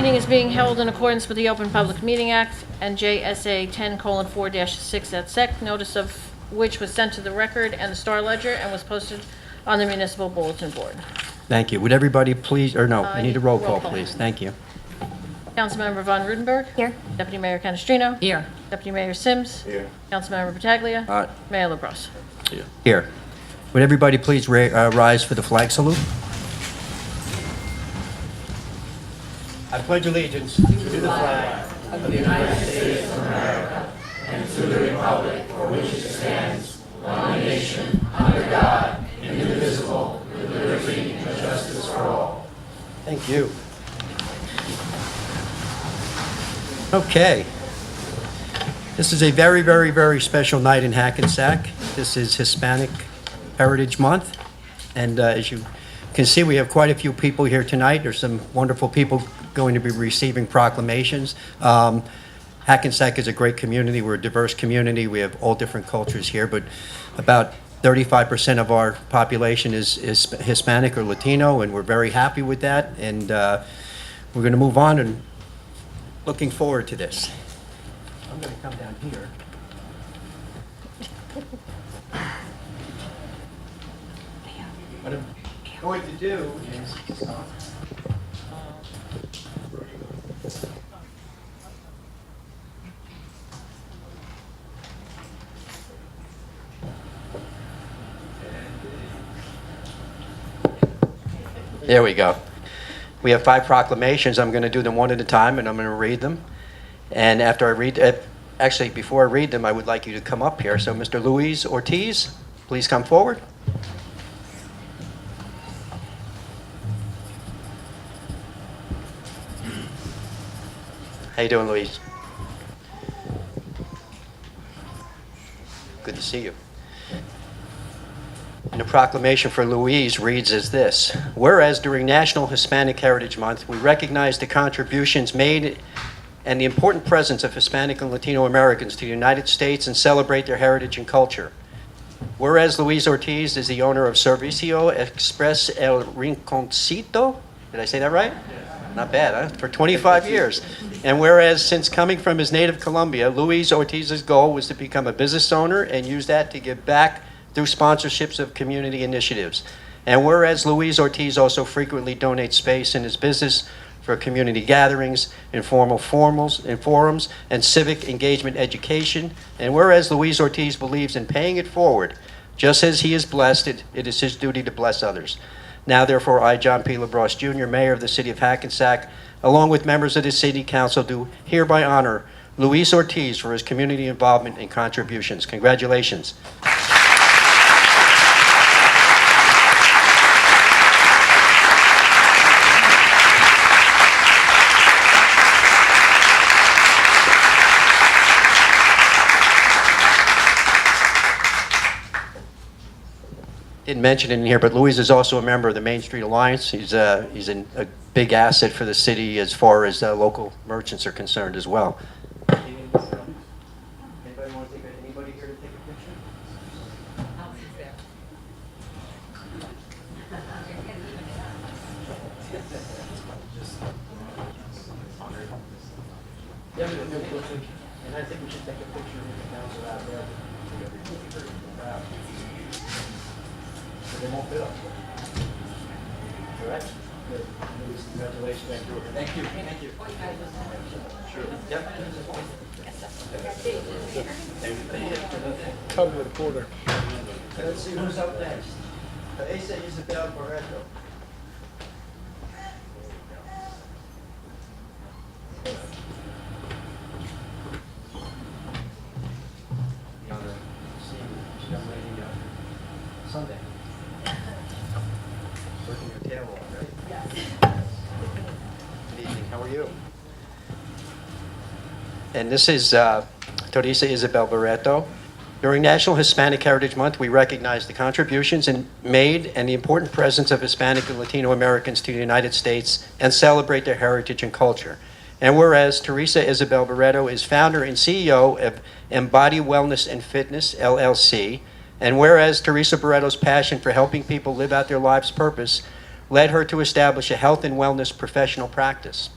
meeting is being held in accordance with the Open Public Meeting Act and JSA 10:4-6 et sec, notice of which was sent to the record and the Star Ledger and was posted on the municipal bulletin board. Thank you. Would everybody please, or no, I need a roll call, Roll call. please. Thank you. Councilmember Von Rudenberg. Here. Deputy Mayor Canestrino. Here. Deputy Mayor Sims. Here. Councilmember Pataglia. Aye. Mayor LaBrus. Here. Would everybody please rise for the flag salute? I pledge allegiance to the flag Thank you. Okay. This is a very, very, very special night in Hackensack. This is Hispanic Heritage Month. And as you can see, we have quite a few people here tonight. There's some wonderful people going to be receiving proclamations. Hackensack is a great community. We're a diverse community. We have all different cultures here, but about 35% of our population is Hispanic or Latino, and we're very happy with that. And we're going to move on and looking forward to this. I'm going to come down here. What I'm going to do is there we go. We have 5 proclamations. I'm going to do them one at a time, and I'm going to read them. And after I read, actually, before I read them, I would like you to come up here. So, Mr. Luis Ortiz, please come forward. How you doing, Luis? Good to see you. And the proclamation for Luis reads as this: whereas during National Hispanic Heritage Month, we recognize the contributions made and the important presence of Hispanic and Latino Americans to the United States and celebrate their heritage and culture. Whereas Luis Ortiz is the owner of Servicio Express El Rinconcito, did I say that right? Not bad, huh? For 25 years. And whereas since coming from his native Colombia, Luis Ortiz's goal was to become a business owner and use that to give back through sponsorships of community initiatives. And whereas Luis Ortiz also frequently donates space in his business for community gatherings, informal forums, and civic engagement education. And whereas Luis Ortiz believes in paying it forward, just as he is blessed, it is his duty to bless others. Now, therefore, I, John P. LaBrosse Jr., Mayor of the City of Hackensack, along with members of the City Council, do hereby honor Luis Ortiz for his community involvement and contributions. Congratulations. Didn't mention it in here, but Luis is also a member of the Main Street Alliance. He's a big asset for the city as far as local merchants are concerned as well. Anybody want to take anybody here to take a picture? And I think we should take a picture with the council out there. They won't fit up. Correct? Good. Congratulations. Thank you. Thank you. Sure. Yep. Come to the quarter. Let's see who's up next. Asa Isabel Barreto. The honor of seeing this young lady Sunday. Working your tail off, right? Yes. Good evening. How are you? And this is Teresa Isabel Barreto. During National Hispanic Heritage Month, we recognize the contributions made and the important presence of Hispanic and Latino Americans to the United States and celebrate their heritage and culture. And whereas Teresa Isabel Barreto is founder and CEO of Embody Wellness and Fitness, LLC, and whereas Teresa Barreto's passion for helping people live out their life's purpose led her to establish a health and wellness professional practice.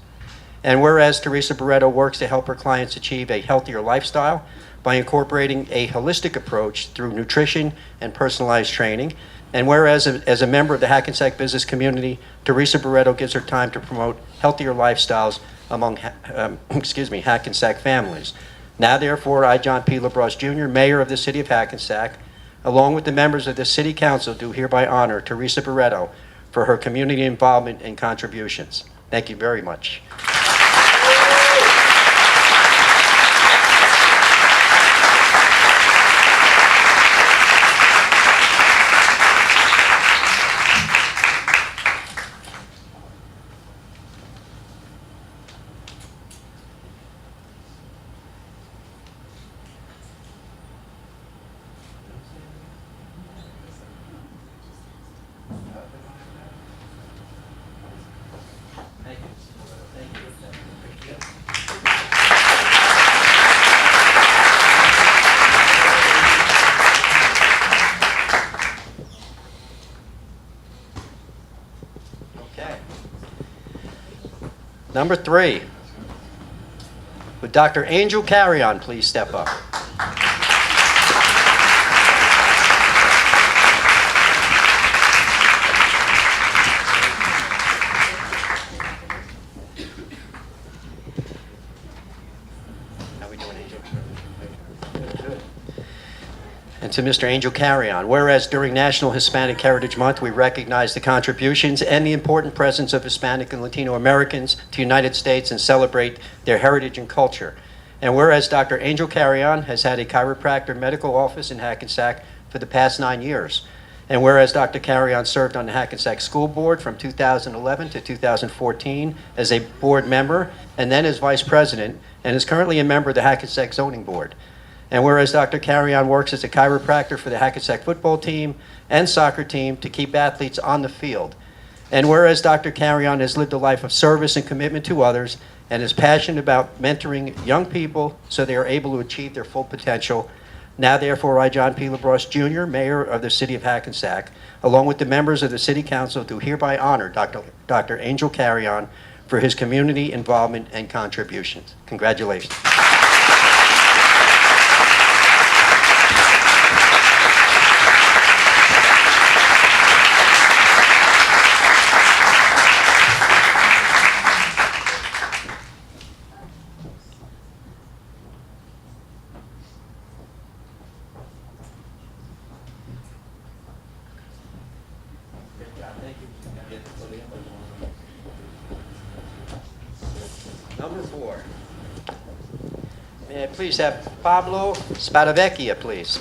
And whereas Teresa Barreto works to help her clients achieve a healthier lifestyle by incorporating a holistic approach through nutrition and personalized training. And whereas as a member of the Hackensack business community, Teresa Barreto gives her time to promote healthier lifestyles among Hackensack families. Now therefore, I, John P. LaBrosse Jr., Mayor of the City of Hackensack, along with the members of the City Council, do hereby honor Teresa Barreto for her community involvement and contributions. Thank you very much. Okay. Number 3. Would Dr. Angel Carrion please step up? How we doing, Angel? Good. And to Mr. Angel Carrion, whereas during National Hispanic Heritage Month, we recognize the contributions and the important presence of Hispanic and Latino Americans to the United States and celebrate their heritage and culture. And whereas Dr. Angel Carrion has had a chiropractor medical office in Hackensack for the past 9 years. And whereas Dr. Carrion served on the Hackensack School Board from 2011 to 2014 as a board member and then as vice president, and is currently a member of the Hackensack Zoning Board. And whereas Dr. Carrion works as a chiropractor for the Hackensack football team and soccer team to keep athletes on the field. And whereas Dr. Carrion has lived a life of service and commitment to others and is passionate about mentoring young people so they are able to achieve their full potential. Now therefore, I, John P. LaBrosse Jr., Mayor of the City of Hackensack, along with the members of the City Council, do hereby honor Dr. Angel Carrion for his community involvement and contributions. Congratulations. Number 4. May I please have Pablo Spadavecchia, please.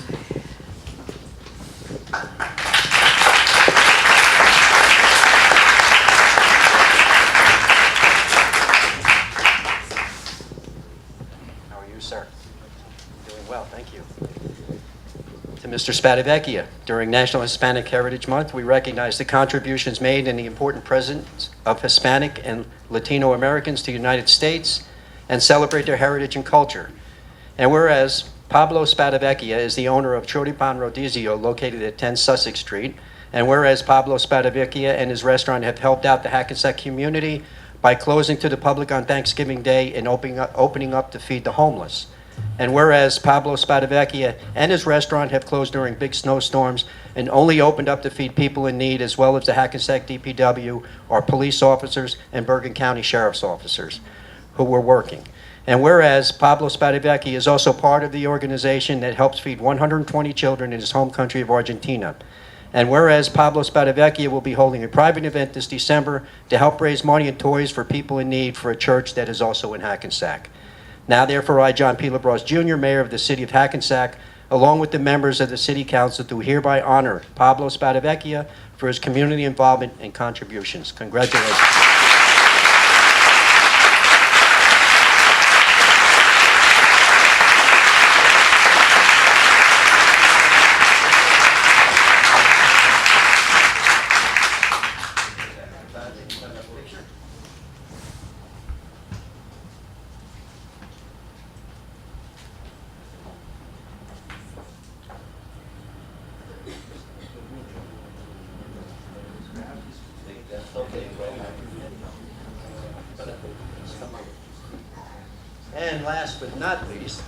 How are you, sir? Doing well, thank you. To Mr. Spadavecchia, during National Hispanic Heritage Month, we recognize the contributions made and the important presence of Hispanic and Latino Americans to the United States and celebrate their heritage and culture. And whereas Pablo Spadavecchia is the owner of Choripan Rodizio located at 10 Sussex Street, and whereas Pablo Spadavecchia and his restaurant have helped out the Hackensack community by closing to the public on Thanksgiving Day and opening up to feed the homeless. And whereas Pablo Spadavecchia and his restaurant have closed during big snowstorms and only opened up to feed people in need, as well as the Hackensack DPW, our police officers, and Bergen County Sheriff's officers who were working. And whereas Pablo Spadavecchia is also part of the organization that helps feed 120 children in his home country of Argentina. And whereas Pablo Spadavecchia will be holding a private event this December to help raise money and toys for people in need for a church that is also in Hackensack. Now therefore, I, John P. LaBrosse Jr., Mayor of the City of Hackensack, along with the members of the City Council, do hereby honor Pablo Spadavecchia for his community involvement and contributions. Congratulations. Okay, well, And last but not least,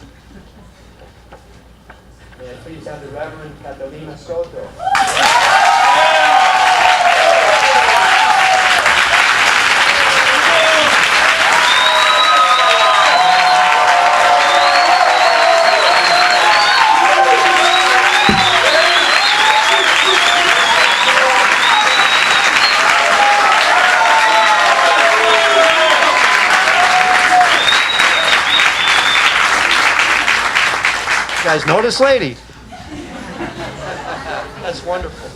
may I please have the Reverend Catalina Soto. You guys know this lady? That's wonderful.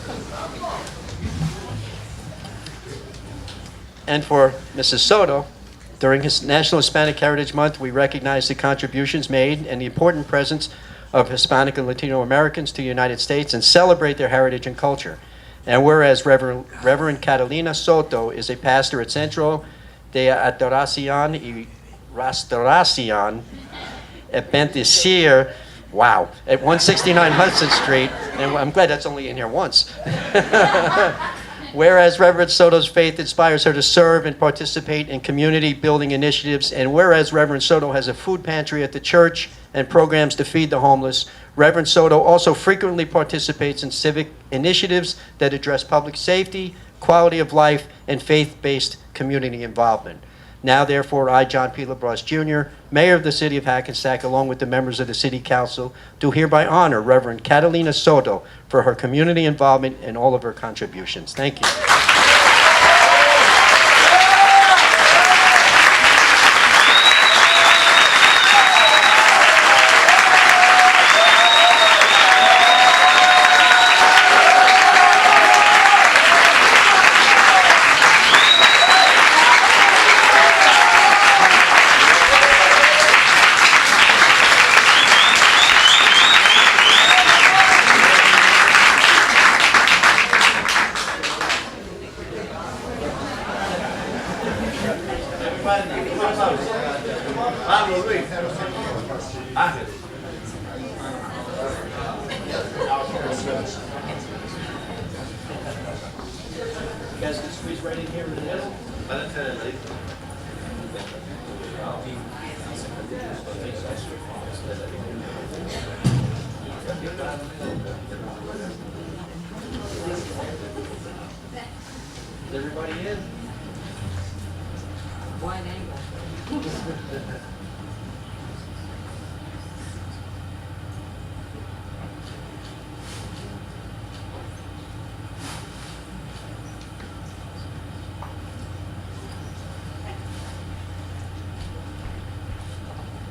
And for Mrs. Soto, during his National Hispanic Heritage Month, we recognize the contributions made and the important presence of Hispanic and Latino Americans to the United States and celebrate their heritage and culture. And whereas Reverend Catalina Soto is a pastor at Centro de Adoración y Restauración at Bendecir, wow, at 169 Hudson Street, and I'm glad that's only in here once. Whereas Reverend Soto's faith inspires her to serve and participate in community building initiatives, and whereas Reverend Soto has a food pantry at the church and programs to feed the homeless, Reverend Soto also frequently participates in civic initiatives that address public safety, quality of life, and faith-based community involvement. Now, therefore, I, John P. LaBrosse Jr., Mayor of the City of Hackensack, along with the members of the City Council, do hereby honor Reverend Catalina Soto for her community involvement and all of her contributions. Thank you. You guys can squeeze right in here in the middle. Is everybody in? Wide angle.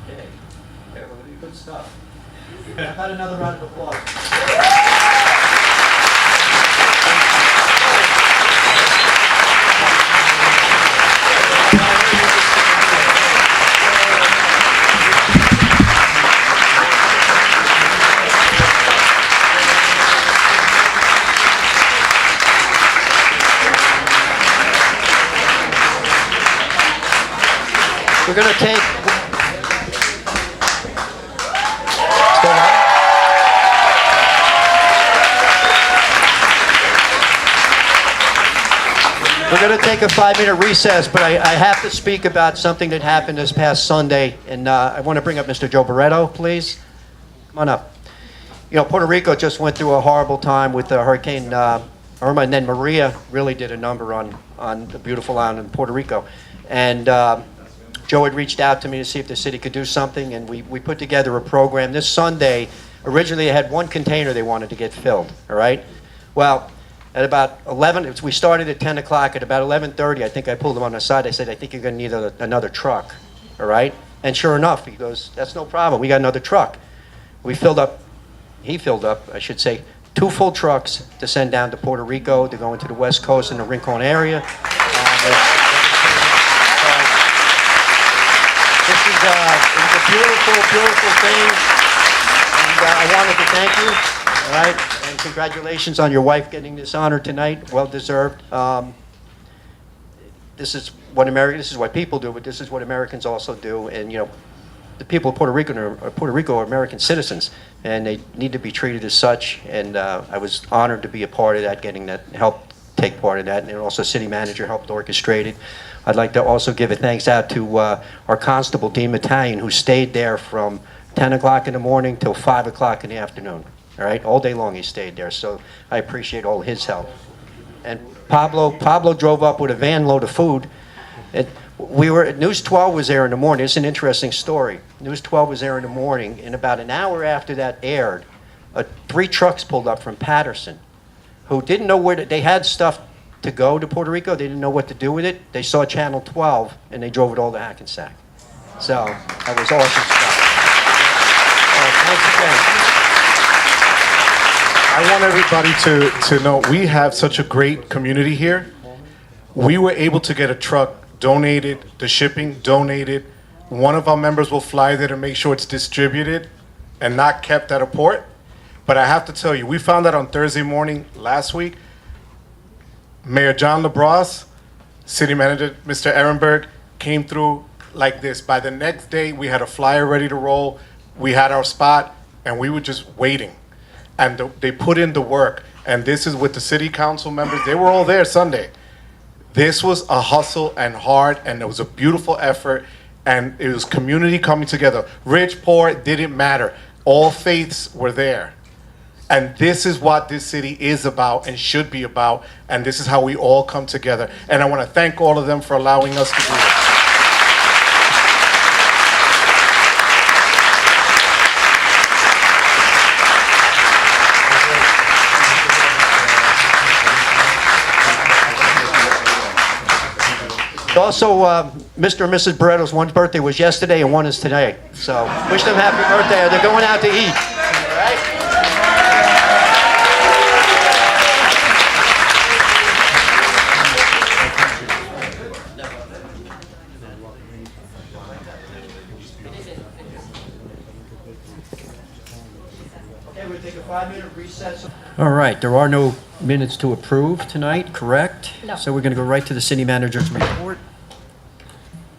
Okay. Good stuff. How about another round of applause? We're going to take... Still on? We're going to take a 5-minute recess, but I have to speak about something that happened this past Sunday, and I want to bring up Mr. Joe Barretto, please. Come on up. You know, Puerto Rico just went through a horrible time with Hurricane Irma, and then Maria really did a number on the beautiful island in Puerto Rico. And Joe had reached out to me to see if the city could do something, and we put together a program. This Sunday, originally they had one container they wanted to get filled, all right? Well, at about 11, we started at 10 o'clock. At about 11:30, I think I pulled him on the side. I said, I think you're going to need another truck, all right? And sure enough, he goes, that's no problem. We got another truck. He filled up, I should say, 2 full trucks to send down to Puerto Rico, to go into the West Coast and the Rincon area. This is it was a beautiful, beautiful thing, and I wanted to thank you, all right? And congratulations on your wife getting this honor tonight, well deserved. This is what people do, but this is what Americans also do, and you know, the people of Puerto Rico are American citizens, and they need to be treated as such, and I was honored to be a part of that, getting that help take part in that, and also city manager helped orchestrate it. I'd like to also give a thanks out to our constable, Dean Battalion, who stayed there from 10 o'clock in the morning till 5 o'clock in the afternoon. All right, all day long he stayed there, so I appreciate all his help. And Pablo drove up with a van load of food. News 12 was there in the morning. It's an interesting story. News 12 was there in the morning, and about an hour after that aired, 3 trucks pulled up from Patterson, who didn't know where they had stuff to go to Puerto Rico. They didn't know what to do with it. They saw Channel 12, and they drove it all to Hackensack. So that was awesome stuff. I want everybody to know we have such a great community here. We were able to get a truck donated, the shipping donated. One of our members will fly there to make sure it's distributed and not kept at a port. But I have to tell you, we found out on Thursday morning last week, Mayor John LaBrosse, City Manager Mr. Ehrenberg came through like this. By the next day, we had a flyer ready to roll. We had our spot, and we were just waiting. And they put in the work. And this is with the city council members. They were all there Sunday. This was a hustle and hard, and it was a beautiful effort. And it was community coming together. Rich, poor, it didn't matter. All faiths were there. And this is what this city is about and should be about. And this is how we all come together. And I want to thank all of them for allowing us to do this. Also, Mr. and Mrs. Barretto's one's birthday was yesterday and one is today. So wish them happy birthday. They're going out to eat. All right? Okay, we'll take a 5-minute recess. All right, there are no minutes to approve tonight, correct? No. So we're going to go right to the city manager's report.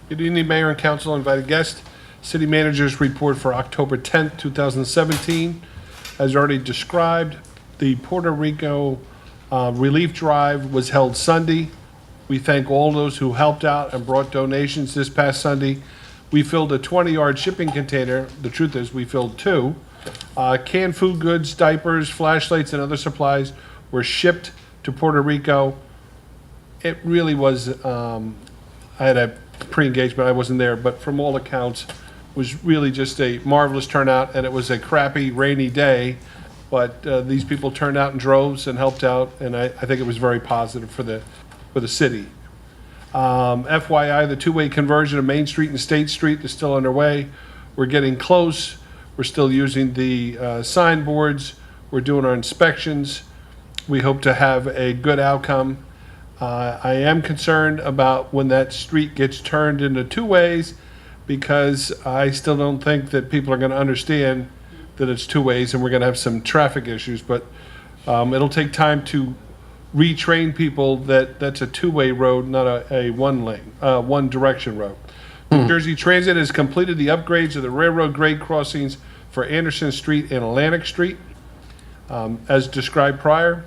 Good evening, Mayor and Council, invited guests. City Manager's report for October 10th, 2017. As already described, the Puerto Rico relief drive was held Sunday. We thank all those who helped out and brought donations this past Sunday. We filled a 20-yard shipping container. The truth is, we filled 2. Canned food goods, diapers, flashlights, and other supplies were shipped to Puerto Rico. It really was, I had a pre-engagement, I wasn't there, but from all accounts, was really just a marvelous turnout, and it was a crappy, rainy day, but these people turned out in droves and helped out, and I think it was very positive for the city. FYI, the two-way conversion of Main Street and State Street is still underway. We're getting close. We're still using the signboards. We're doing our inspections. We hope to have a good outcome. I am concerned about when that street gets turned into 2 ways, because I still don't think that people are going to understand that it's 2 ways, and we're going to have some traffic issues. But it'll take time to retrain people that that's a 2-way road, not a one direction road. New Jersey Transit has completed the upgrades of the railroad grade crossings for Anderson Street and Atlantic Street. As described prior,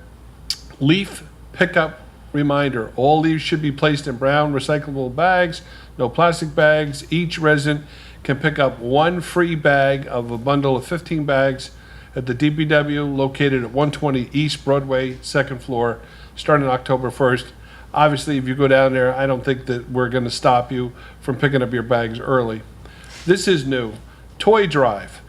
leaf pickup reminder. All leaves should be placed in brown recyclable bags, no plastic bags. Each resident can pick up 1 free bag of a bundle of 15 bags at the DPW located at 120 East Broadway, 2nd floor, starting October 1st. Obviously, if you go down there, I don't think that we're going to stop you from picking up your bags early. This is new. Toy Drive.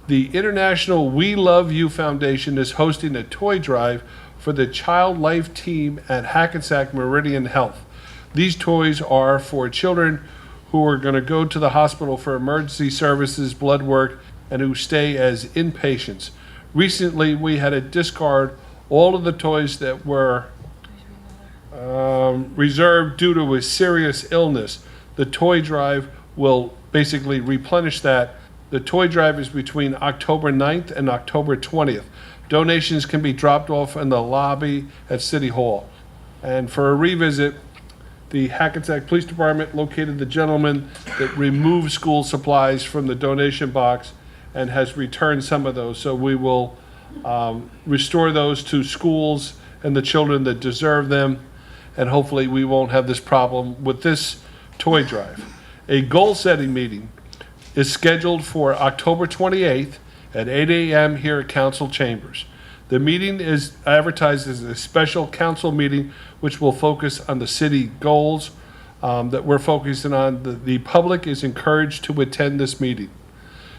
The International We Love You Foundation is hosting a toy drive for the Child Life team at Hackensack Meridian Health. These toys are for children who are going to go to the hospital for emergency services, blood work, and who stay as inpatients. Recently, we had to discard all of the toys that were reserved due to a serious illness. The toy drive will basically replenish that. The toy drive is between October 9th and October 20th. Donations can be dropped off in the lobby at City Hall. And for a revisit, the Hackensack Police Department located the gentleman that removed school supplies from the donation box and has returned some of those. So we will restore those to schools and the children that deserve them. And hopefully we won't have this problem with this toy drive. A goal-setting meeting is scheduled for October 28th at 8 a.m. here at Council Chambers. The meeting is advertised as a special council meeting, which will focus on the city goals that we're focusing on. The public is encouraged to attend this meeting.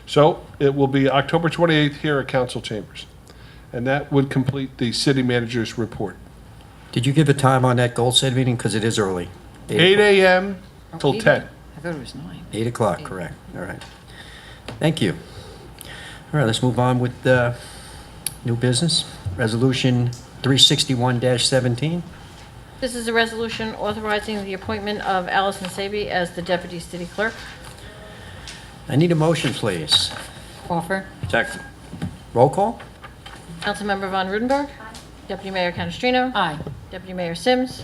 So it will be October 28th here at Council Chambers. And that would complete the city manager's report. Did you give a time on that goal set meeting? Because it is early. 8 a.m. till 10. I thought it was 9. 8 o'clock, correct. All right. Thank you. All right, let's move on with new business. Resolution 361-17. This is a resolution authorizing the appointment of Allison Saby as the deputy city clerk. I need a motion, please. Offer. Second. Roll call? Councilmember Von Rudenberg. Deputy Mayor Canestrino. Aye. Deputy Mayor Sims.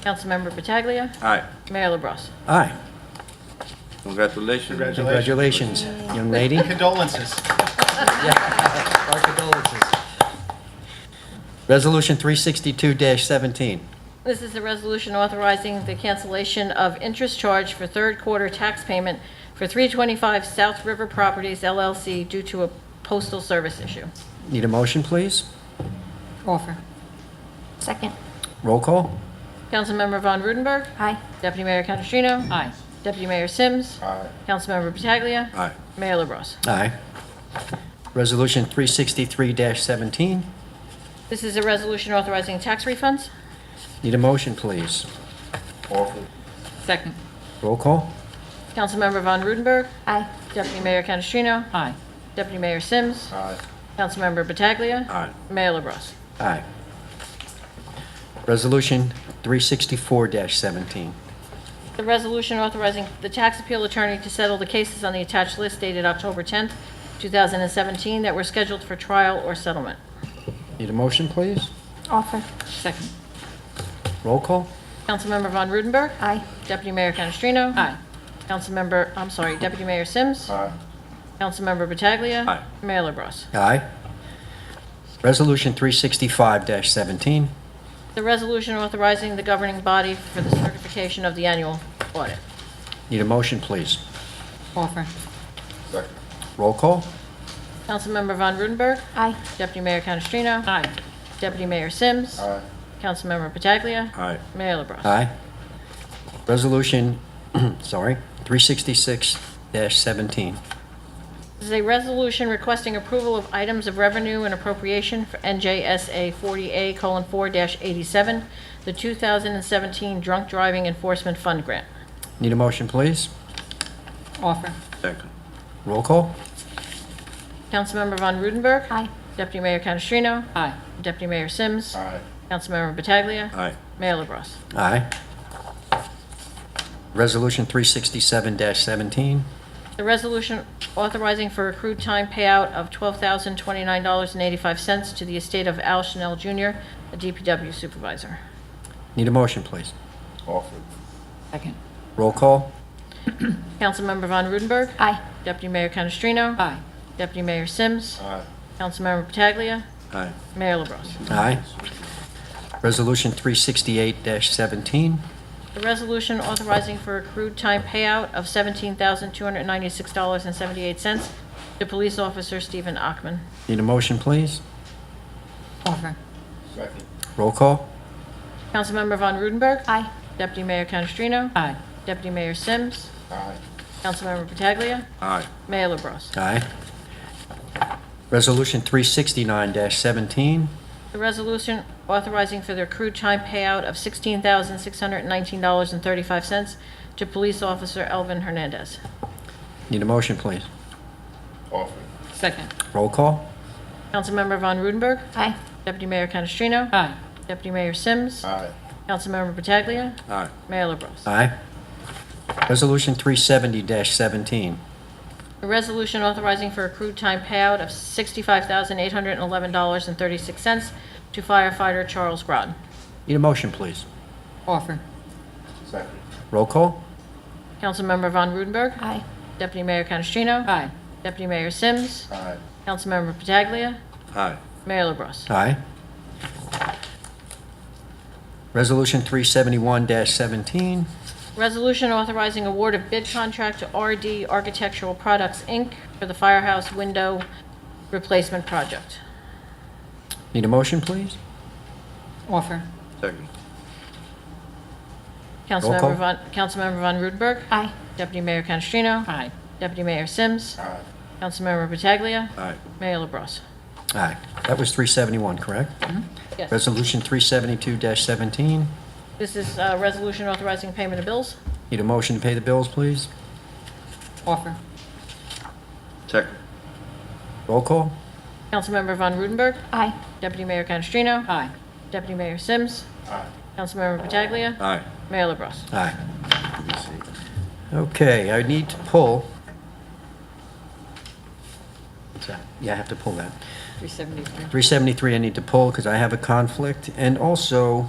Councilmember Pataglia. Aye. Mayor LaBrus. Aye. Congratulations. Congratulations, young lady. Condolences. Our condolences. Resolution 362-17. This is a resolution authorizing the cancellation of interest charge for third quarter tax payment for 325 South River Properties LLC due to a postal service issue. Need a motion, please? Offer. Second. Roll call? Councilmember Von Rudenberg. Aye. Deputy Mayor Canestrino. Aye. Deputy Mayor Sims. Councilmember Pataglia. Aye. Mayor LaBrus. Aye. Resolution 363-17. This is a resolution authorizing tax refunds. Need a motion, please? Second. Roll call? Councilmember Von Rudenberg. Aye. Deputy Mayor Canestrino. Aye. Deputy Mayor Sims. Councilmember Pataglia. Aye. Mayor LaBrus. Aye. Resolution 364-17. The resolution authorizing the tax appeal attorney to settle the cases on the attached list dated October 10th, 2017 that were scheduled for trial or settlement. Need a motion, please? Offer. Second. Roll call? Councilmember Von Rudenberg. Aye. Deputy Mayor Canestrino. Aye. Deputy Mayor Sims. Councilmember Pataglia. Aye. Mayor LaBrus. Aye. Resolution 365-17. The resolution authorizing the governing body for the certification of the annual audit. Need a motion, please? Offer. Roll call? Councilmember Von Rudenberg. Aye. Deputy Mayor Canestrino. Aye. Deputy Mayor Sims. Councilmember Pataglia. Aye. Mayor LaBrus. Aye. Resolution, 366-17. This is a resolution requesting approval of items of revenue and appropriation for NJSA 40A:4-87, the 2017 Drunk Driving Enforcement Fund Grant. Need a motion, please? Offer. Second. Roll call? Councilmember Von Rudenberg. Aye. Deputy Mayor Canestrino. Aye. Deputy Mayor Sims. Councilmember Pataglia. Aye. Mayor LaBrus. Aye. Resolution 367-17. The resolution authorizing for accrued time payout of $12,029.85 to the estate of Al Chanel Jr., a DPW supervisor. Need a motion, please? Second. Roll call? Councilmember Von Rudenberg. Aye. Deputy Mayor Canestrino. Aye. Deputy Mayor Sims. Councilmember Pataglia. Aye. Mayor LaBrus. Aye. Resolution 368-17. The resolution authorizing for accrued time payout of $17,296.78 to police officer Stephen Achman. Need a motion, please? Offer. Roll call? Councilmember Von Rudenberg. Aye. Deputy Mayor Canestrino. Aye. Deputy Mayor Sims. Councilmember Pataglia. Aye. Mayor LaBrus. Aye. Resolution 369-17. The resolution authorizing for the accrued time payout of $16,619.35 to police officer Elvin Hernandez. Need a motion, please? Second. Roll call? Councilmember Von Rudenberg. Aye. Deputy Mayor Canestrino. Aye. Deputy Mayor Sims. Councilmember Pataglia. Aye. Mayor LaBrus. Aye. Resolution 370-17. A resolution authorizing for accrued time payout of $65,811.36 to firefighter Charles Groton. Need a motion, please? Offer. Roll call? Councilmember Von Rudenberg. Aye. Deputy Mayor Canestrino. Aye. Deputy Mayor Sims. Councilmember Pataglia. Aye. Mayor LaBrus. Aye. Resolution 371-17. Resolution authorizing award of bid contract to RD Architectural Products, Inc. for the firehouse window replacement project. Need a motion, please? Offer. Second. call. Councilmember Von Rudenberg. Aye. Deputy Mayor Canestrino. Aye. Deputy Mayor Sims. Councilmember Pataglia. Aye. Mayor LaBrus. Aye. That was 371, correct? Yes. Resolution 372-17. This is a resolution authorizing payment of bills. Need a motion to pay the bills, please? Offer. Second. Roll call. Councilmember Von Rudenberg. Aye. Deputy Mayor Canestrino. Aye. Deputy Mayor Sims. Councilmember Pataglia. Aye. Mayor LaBrus. Aye. Okay, I need to pull. What's that? Yeah, I have to pull that. 373. 373 I need to pull because I have a conflict. And also,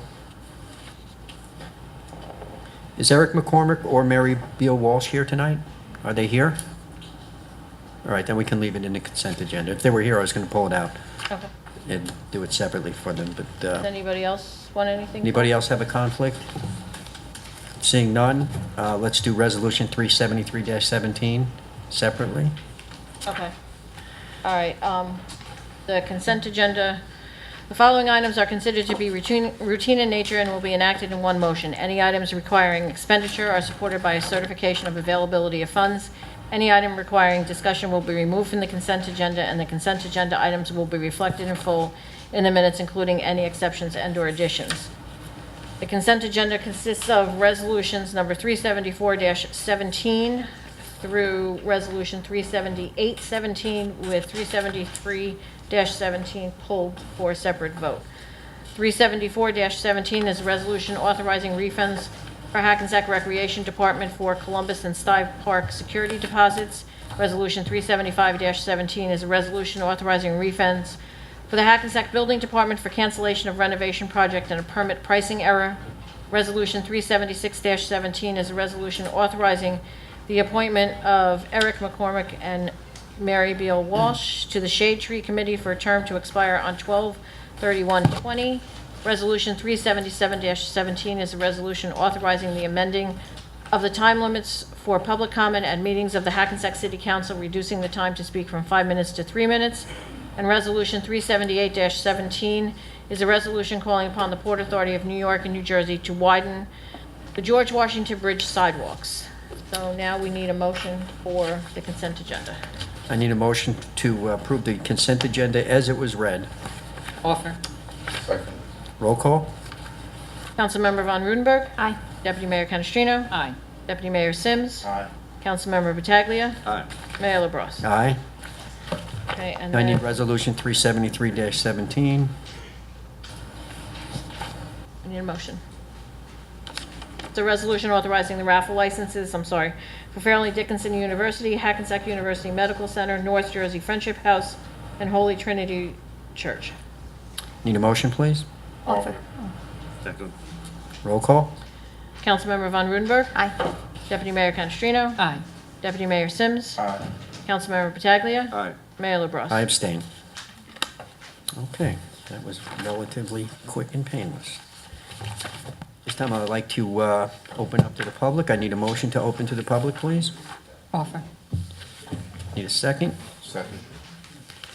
is Eric McCormick or Mary Beal Walsh here tonight? Are they here? All right, then we can leave it in the consent agenda. If they were here, I was going to pull it out Okay. and do it separately for them, but Does anybody else want anything? anybody else have a conflict? Seeing none, let's do Resolution 373-17 separately. Okay. All right, the consent agenda, the following items are considered to be routine in nature and will be enacted in one motion. Any items requiring expenditure are supported by a certification of availability of funds. Any item requiring discussion will be removed from the consent agenda, and the consent agenda items will be reflected in full in the minutes, including any exceptions and/or additions. The consent agenda consists of resolutions number 374-17 through resolution 378-17, with 373-17 pulled for a separate vote. 374-17 is a resolution authorizing refunds for Hackensack Recreation Department for Columbus and Stive Park security deposits. Resolution 375-17 is a resolution authorizing refunds for the Hackensack Building Department for cancellation of renovation project and a permit pricing error. Resolution 376-17 is a resolution authorizing the appointment of Eric McCormick and Mary Beal Walsh to the Shade Tree Committee for a term to expire on 12/31/20. Resolution 377-17 is a resolution authorizing the amending of the time limits for public comment at meetings of the Hackensack City Council, reducing the time to speak from 5 minutes to 3 minutes. And Resolution 378-17 is a resolution calling upon the Port Authority of New York and New Jersey to widen the George Washington Bridge sidewalks. So now we need a motion for the consent agenda. I need a motion to approve the consent agenda as it was read. Offer. Roll call. Councilmember Von Rudenberg. Aye. Deputy Mayor Canestrino. Aye. Deputy Mayor Sims. Councilmember Pataglia. Aye. Mayor LaBrus. Aye. Okay, and I need then Resolution 373-17. I need a motion. It's a resolution authorizing the raffle licenses, for Fairleigh Dickinson University, Hackensack University Medical Center, North Jersey Friendship House, and Holy Trinity Church. Need a motion, please? Offer. Second. Roll call. Councilmember Von Rudenberg. Aye. Deputy Mayor Canestrino. Aye. Deputy Mayor Sims. Councilmember Pataglia. Aye. Mayor LaBrus. I abstain. Okay, that was relatively quick and painless. This time I would like to open up to the public. I need a motion to open to the public, please. Offer. Need a second?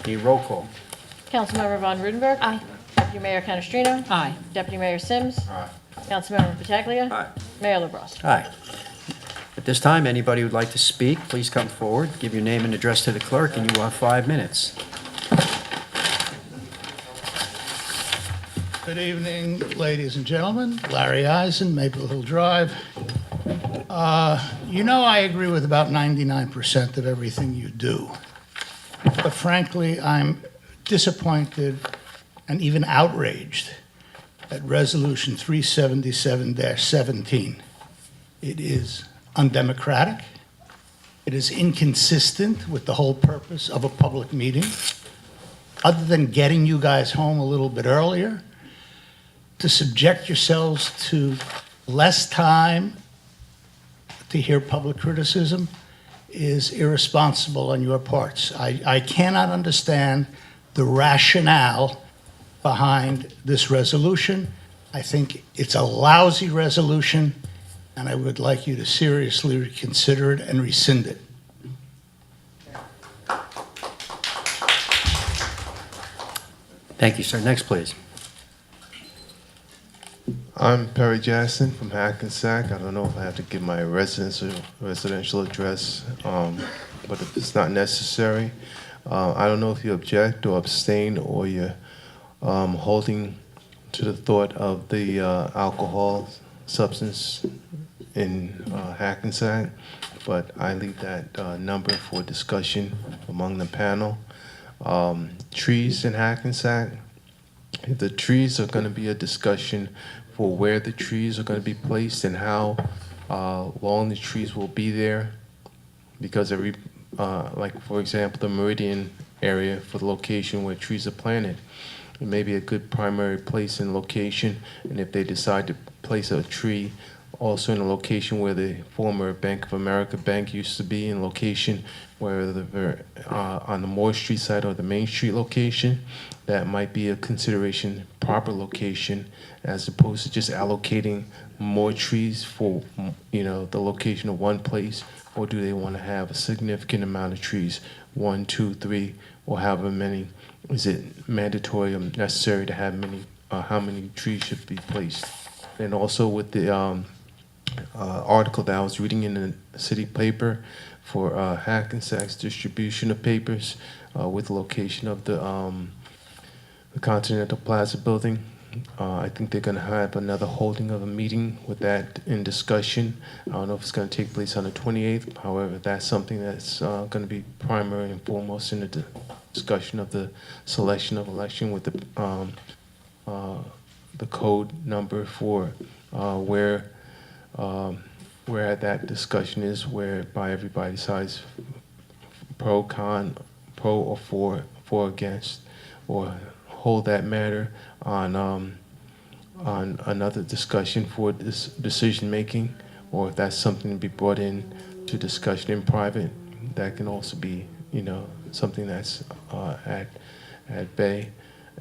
Need a roll call. Councilmember Von Rudenberg. Aye. Deputy Mayor Canestrino. Aye. Deputy Mayor Sims. Councilmember Pataglia. Aye. Mayor LaBrus. Aye. At this time, anybody who'd like to speak, please come forward, give your name and address to the clerk, and you will have 5 minutes. Good evening, ladies and gentlemen. Larry Eisen, Maple Hill Drive. You know I agree with about 99% of everything you do. But frankly, I'm disappointed and even outraged at Resolution 377-17. It is undemocratic. It is inconsistent with the whole purpose of a public meeting. Other than getting you guys home a little bit earlier, to subject yourselves to less time to hear public criticism is irresponsible on your parts. I cannot understand the rationale behind this resolution, I think it's a lousy resolution, and I would like you to seriously reconsider it and rescind it. Thank you, sir. Next, please. I'm Perry Jackson from Hackensack. I don't know if I have to give my residential address, but if it's not necessary, I don't know if you object or abstain or you're holding to the thought of the alcohol substance in Hackensack, but I leave that number for discussion among the panel. Trees in Hackensack. The trees are going to be a discussion for where the trees are going to be placed and how long the trees will be there, because every, like for example, the Meridian area for the location where trees are planted, it may be a good primary place and location, and if they decide to place a tree also in a location where the former Bank of America Bank used to be, in location where on the Moore Street side or the Main Street location, that might be a consideration, proper location, as opposed to just allocating more trees for, you know, the location of one place, or do they want to have a significant amount of trees, 1, 2, 3, or however many? Is it mandatory or necessary to have many? How many trees should be placed? And also with the article that I was reading in the city paper for Hackensack's distribution of papers with the location of the Continental Plaza building. I think they're going to have another holding of a meeting with that in discussion. I don't know if it's going to take place on the 28th. However, that's something that's going to be primary and foremost in the discussion of the selection of election with the code number for where that discussion is, whereby everybody decides pro, con, pro or for against, or hold that matter on another discussion for this decision making, or if that's something to be brought in to discussion in private, that can also be, you know, something that's at bay.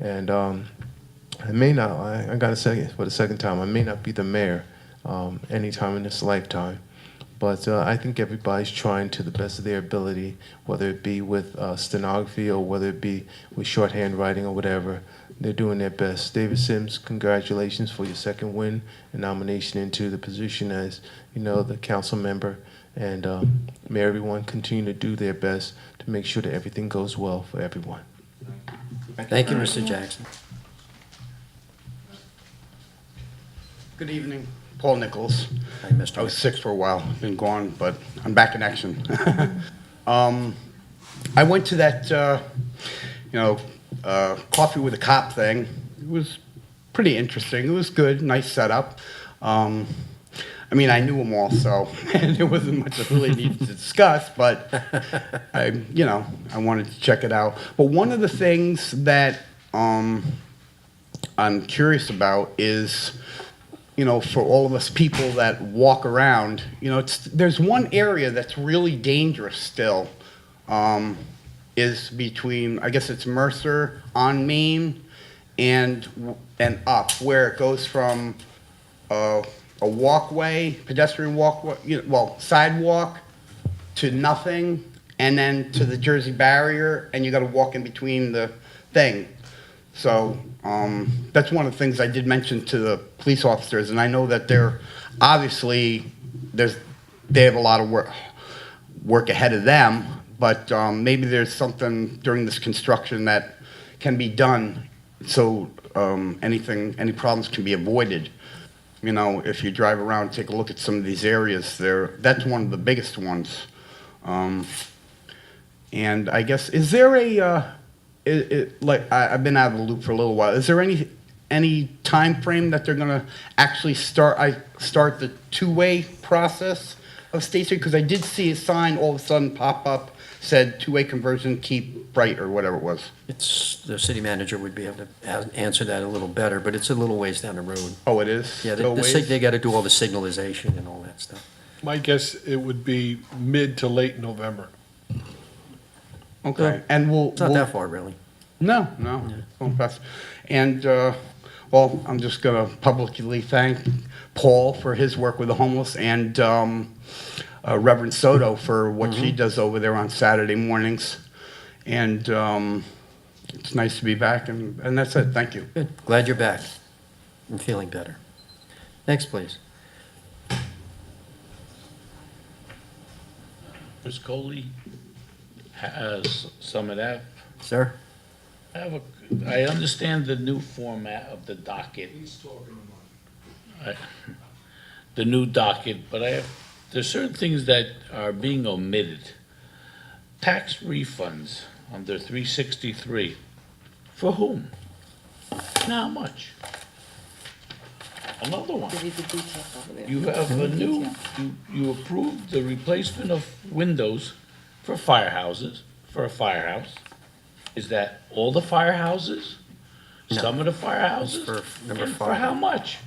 And I may not, I gotta say it for the second time, I may not be the mayor anytime in this lifetime. But I think everybody's trying to the best of their ability, whether it be with stenography or whether it be with shorthand writing or whatever. They're doing their best. David Sims, congratulations for your second win and nomination into the position as, you know, the council member. And may everyone continue to do their best to make sure that everything goes well for everyone. Thank you, Mr. Jackson. Good evening, Paul Nichols. Hi, Mr. I was sick for a while, been gone, but I'm back in action. I went to that, coffee with a cop thing. It was pretty interesting. It was good, nice setup. I mean, I knew them all, so there wasn't much I really needed to discuss, but I wanted to check it out. But one of the things that I'm curious about is, for all of us people that walk around, there's one area that's really dangerous still, is between, I guess it's Mercer on Main and up, where it goes from a walkway, pedestrian walkway, sidewalk to nothing, and then to the Jersey barrier, and you got to walk in between the thing. So that's one of the things I did mention to the police officers, and I know that they're obviously they have a lot of work ahead of them, but maybe there's something during this construction that can be done so any problems can be avoided. If you drive around, take a look at some of these areas there, that's one of the biggest ones. And I guess, is there I've been out of the loop for a little while. Is there any time frame that they're going to actually start the two-way process of State Street? Because I did see a sign all of a sudden pop up, said two-way conversion, keep bright, or whatever it was. It's the city manager would be able to answer that a little better, but it's a little ways down the road. Oh, it is? Yeah, Still ways? they got to do all the signalization and all that stuff. My guess, it would be mid to late November. Okay, and It's not that far, really. No, won't pass. And well, I'm just going to publicly thank Paul for his work with the homeless and Reverend Soto for what she does over there on Saturday mornings. And it's nice to be back, and that's it. Thank you. Good. Glad you're back and feeling better. Next, please. Ms. Coley has some of that. Sir? I understand the new format of the docket. The new docket, but there's certain things that are being omitted. Tax refunds under 363. For whom? And how much? Another one. Give you the details over there. You have a new, you approved the replacement of windows for firehouses, for a firehouse. Is that all the firehouses? No. Some of the firehouses? For number And for 5. how much?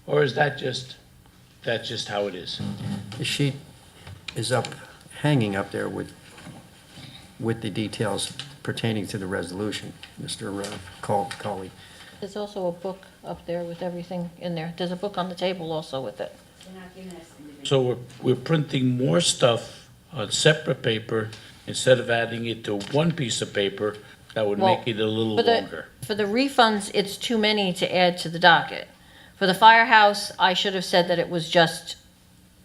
Or is that's just how it is? The sheet is hanging up there with the details pertaining to the resolution, Mr. Colley. There's also a book up there with everything in there. There's a book on the table also with it. So we're printing more stuff on separate paper instead of adding it to one piece of paper that would Well, make it a little For the- longer. For the refunds, it's too many to add to the docket. For the firehouse, I should have said that it was just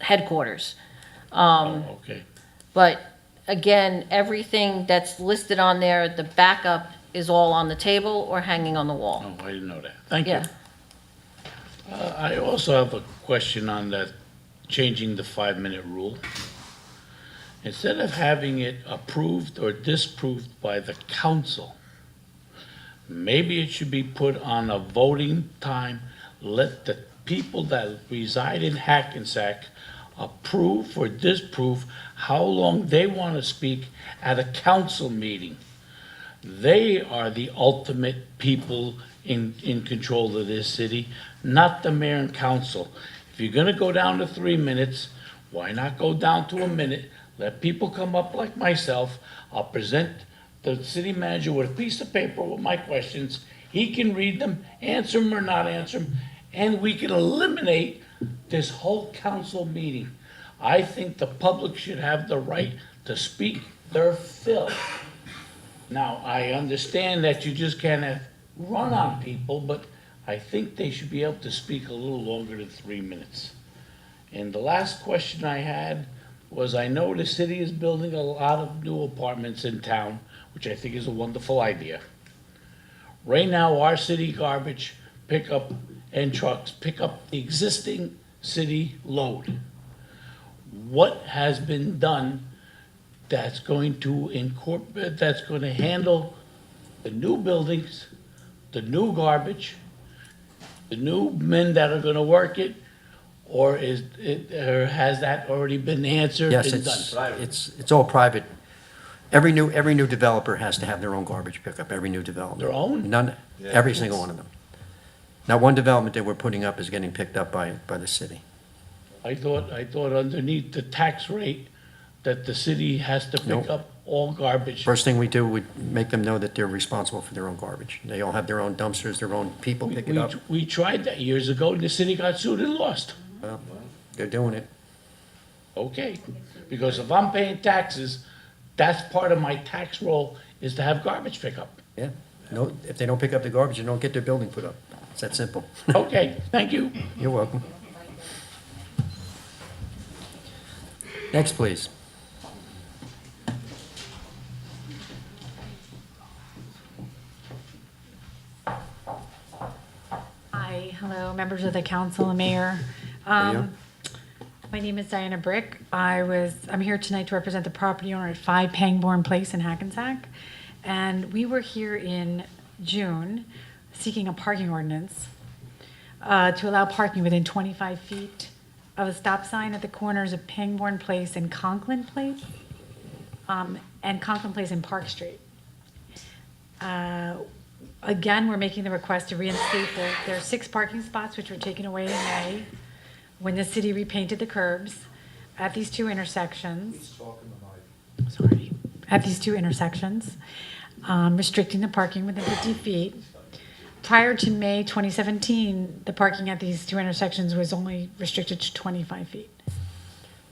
headquarters. Oh, okay. But again, everything that's listed on there, the backup is all on the table or hanging on the wall. Oh, I didn't know that. Thank you. Yeah. I also have a question on that, changing the 5-minute rule. Instead of having it approved or disproved by the council, maybe it should be put on a voting time. Let the people that reside in Hackensack approve or disprove how long they want to speak at a council meeting. They are the ultimate people in control of this city, not the mayor and council. If you're gonna go down to 3 minutes, why not go down to a minute? Let people come up like myself. I'll present the city manager with a piece of paper with my questions. He can read them, answer them or not answer them, and we can eliminate this whole council meeting. I think the public should have the right to speak their fill. Now, I understand that you just can't run on people, but I think they should be able to speak a little longer than 3 minutes. And the last question I had was, I know the city is building a lot of new apartments in town, which I think is a wonderful idea. Right now, our city garbage pickup and trucks pick up the existing city load. What has been done that's going to incorporate, that's going to handle the new buildings, the new garbage, the new men that are going to work it, or has that already been answered Yes, and done? it's all private. Every new developer has to have their own garbage pickup, every new development. Their own? None, every single one of them. Not one development that we're putting up is getting picked up by the city. I thought underneath the tax rate that the city has to Nope. pick up all garbage. First thing we do, we make them know that they're responsible for their own garbage. They all have their own dumpsters, their own people pick it up. We tried that years ago, and the city got sued and lost. Well, they're doing it. Okay, because if I'm paying taxes, that's part of my tax roll, is to have garbage pickup. Yeah. No, if they don't pick up the garbage, they don't get their building put up. It's that simple. Okay, thank you. You're welcome. Next, please. Hi, hello, members of the council and mayor. Are you? My name is Diana Brick. I'm here tonight to represent the property owner at 5 Pangbourne Place in Hackensack. And we were here in June seeking a parking ordinance to allow parking within 25 feet of a stop sign at the corners of Pangbourne Place and Conklin Place, and Conklin Place and Park Street. Again, we're making the request to reinstate there are 6 parking spots which were taken away in May when the city repainted the curbs at these 2 intersections. Sorry, at these 2 intersections, restricting the parking within 50 feet. prior to May 2017, the parking at these two intersections was only restricted to 25 feet.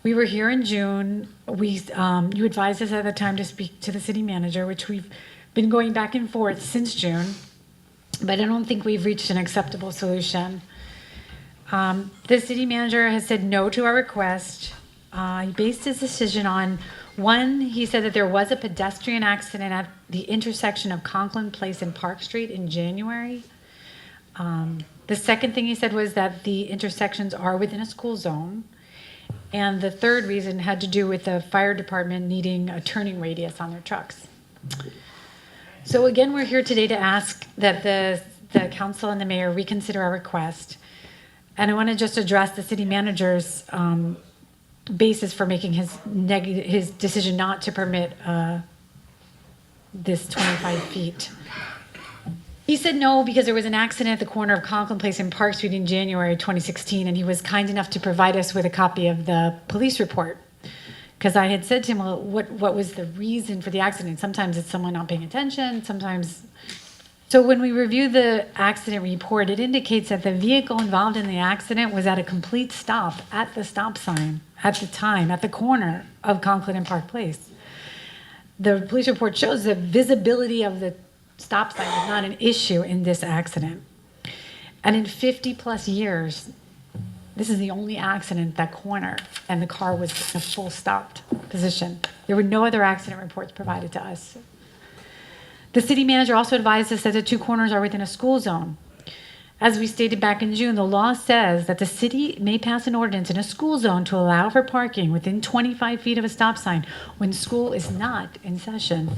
We were here in June. You advised us at the time to speak to the city manager, which we've been going back and forth since June, but I don't think we've reached an acceptable solution. The city manager has said no to our request. He based his decision on, one, he said that there was a pedestrian accident at the intersection of Conklin Place and Park Street in January. The second thing he said was that the intersections are within a school zone. And the third reason had to do with the fire department needing a turning radius on their trucks. So again, we're here today to ask that the council and the mayor reconsider our request. And I want to just address the city manager's basis for making his decision not to permit this 25 feet. He said no because there was an accident at the corner of Conklin Place and Park Street in January 2016, and he was kind enough to provide us with a copy of the police report. Because I had said to him, well, what was the reason for the accident? Sometimes it's someone not paying attention, sometimes... So when we review the accident report, it indicates that the vehicle involved in the accident was at a complete stop at the stop sign at the time, at the corner of Conklin and Park Place. The police report shows the visibility of the stop sign was not an issue in this accident. And in 50 plus years, this is the only accident at that corner, and the car was in a full stopped position. There were no other accident reports provided to us. The city manager also advised us that the two corners are within a school zone. As we stated back in June, the law says that the city may pass an ordinance in a school zone to allow for parking within 25 feet of a stop sign when school is not in session.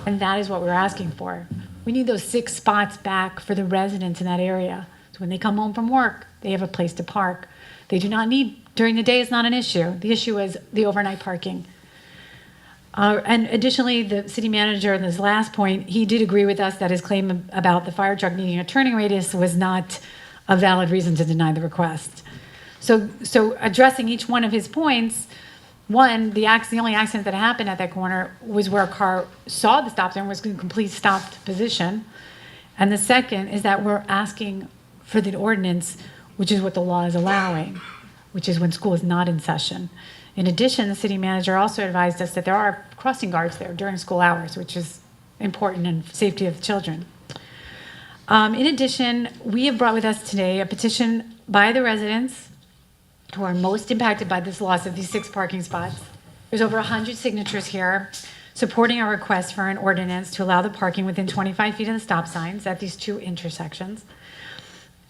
And that is what we're asking for. We need those 6 spots back for the residents in that area. So when they come home from work, they have a place to park. They do not need, during the day is not an issue. The issue is the overnight parking. And additionally, the city manager, in this last point, he did agree with us that his claim about the fire truck needing a turning radius was not a valid reason to deny the request. So addressing each one of his points, one, the only accident that happened at that corner was where a car saw the stop sign, was in complete stopped position. And the second is that we're asking for the ordinance, which is what the law is allowing, which is when school is not in session. In addition, the city manager also advised us that there are crossing guards there during school hours, which is important in safety of children. In addition, we have brought with us today a petition by the residents who are most impacted by this loss of these 6 parking spots. There's over 100 signatures here supporting our request for an ordinance to allow the parking within 25 feet of the stop signs at these 2 intersections.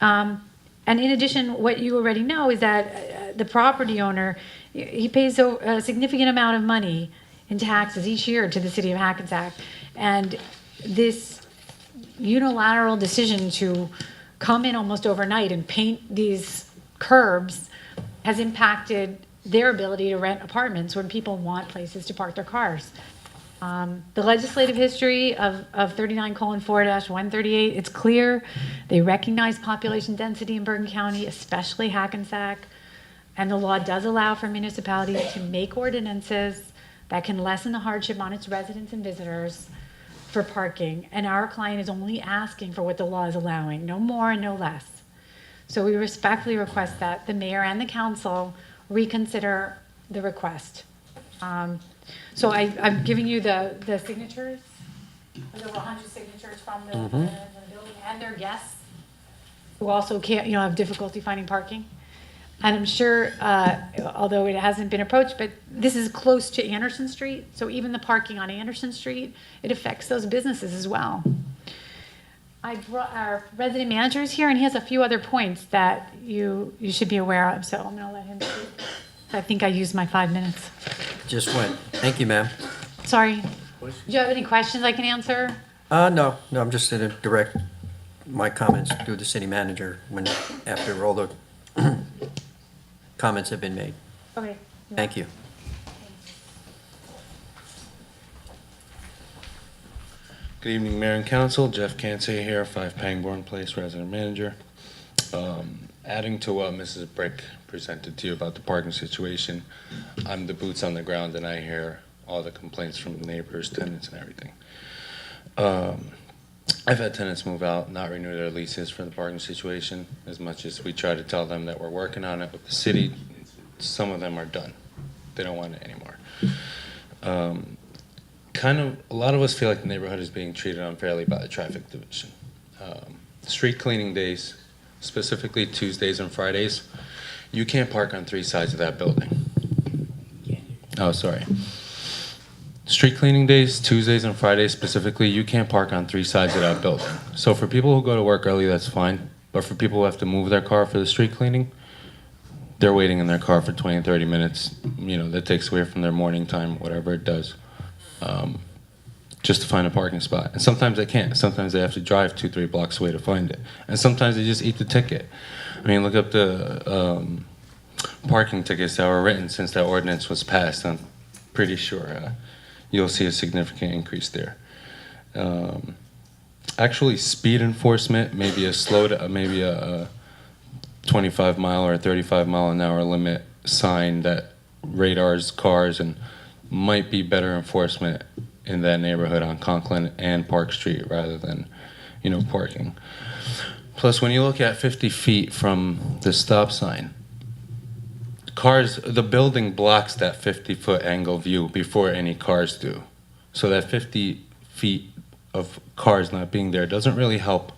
And in addition, what you already know is that the property owner, he pays a significant amount of money in taxes each year to the city of Hackensack. And this unilateral decision to come in almost overnight and paint these curbs has impacted their ability to rent apartments when people want places to park their cars. The legislative history of 39:4-138, it's clear. They recognize population density in Bergen County, especially Hackensack. And the law does allow for municipalities to make ordinances that can lessen the hardship on its residents and visitors for parking. And our client is only asking for what the law is allowing, no more and no less. So we respectfully request that the mayor and the council reconsider the request. So I'm giving you the signatures. There's over 100 signatures from the building and their guests who also can't, have difficulty finding parking. And I'm sure, although it hasn't been approached, but this is close to Anderson Street. So even the parking on Anderson Street, it affects those businesses as well. I brought our resident manager is here, and he has a few other points that you should be aware of. So I'm going to let him speak. I think I used my 5 minutes. Just went. Thank you, ma'am. Sorry. Do you have any questions I can answer? No, I'm just going to direct my comments to the city manager after all the comments have been made. Okay. Thank you. Good evening, Mayor and Council. Jeff Cancellation here, 5 Pangborn Place, resident manager. Adding to what Mrs. Brick presented to you about the parking situation, I'm the boots on the ground and I hear all the complaints from the neighbors, tenants, and everything. I've had tenants move out, not renew their leases for the parking situation. As much as we try to tell them that we're working on it with the city, some of them are done. They don't want it anymore. A lot of us feel like the neighborhood is being treated unfairly by the traffic division. Street cleaning days, specifically Tuesdays and Fridays, you can't park on 3 sides of that building. Oh, sorry. Street cleaning days, Tuesdays and Fridays specifically, you can't park on 3 sides of that building. So for people who go to work early, that's fine. But for people who have to move their car for the street cleaning, they're waiting in their car for 20 and 30 minutes. You know, that takes away from their morning time, whatever it does, just to find a parking spot. And sometimes they can't. Sometimes they have to drive 2-3 blocks away to find it. And sometimes they just eat the ticket. I mean, look up the parking tickets that were written since that ordinance was passed. I'm pretty sure you'll see a significant increase there. Actually, speed enforcement, maybe a 25 mile or a 35 mile an hour limit sign that radars cars, and might be better enforcement in that neighborhood on Conklin and Park Street rather than, parking. Plus, when you look at 50 feet from the stop sign, the building blocks that 50-foot angle view before any cars do. So that 50 feet of cars not being there doesn't really help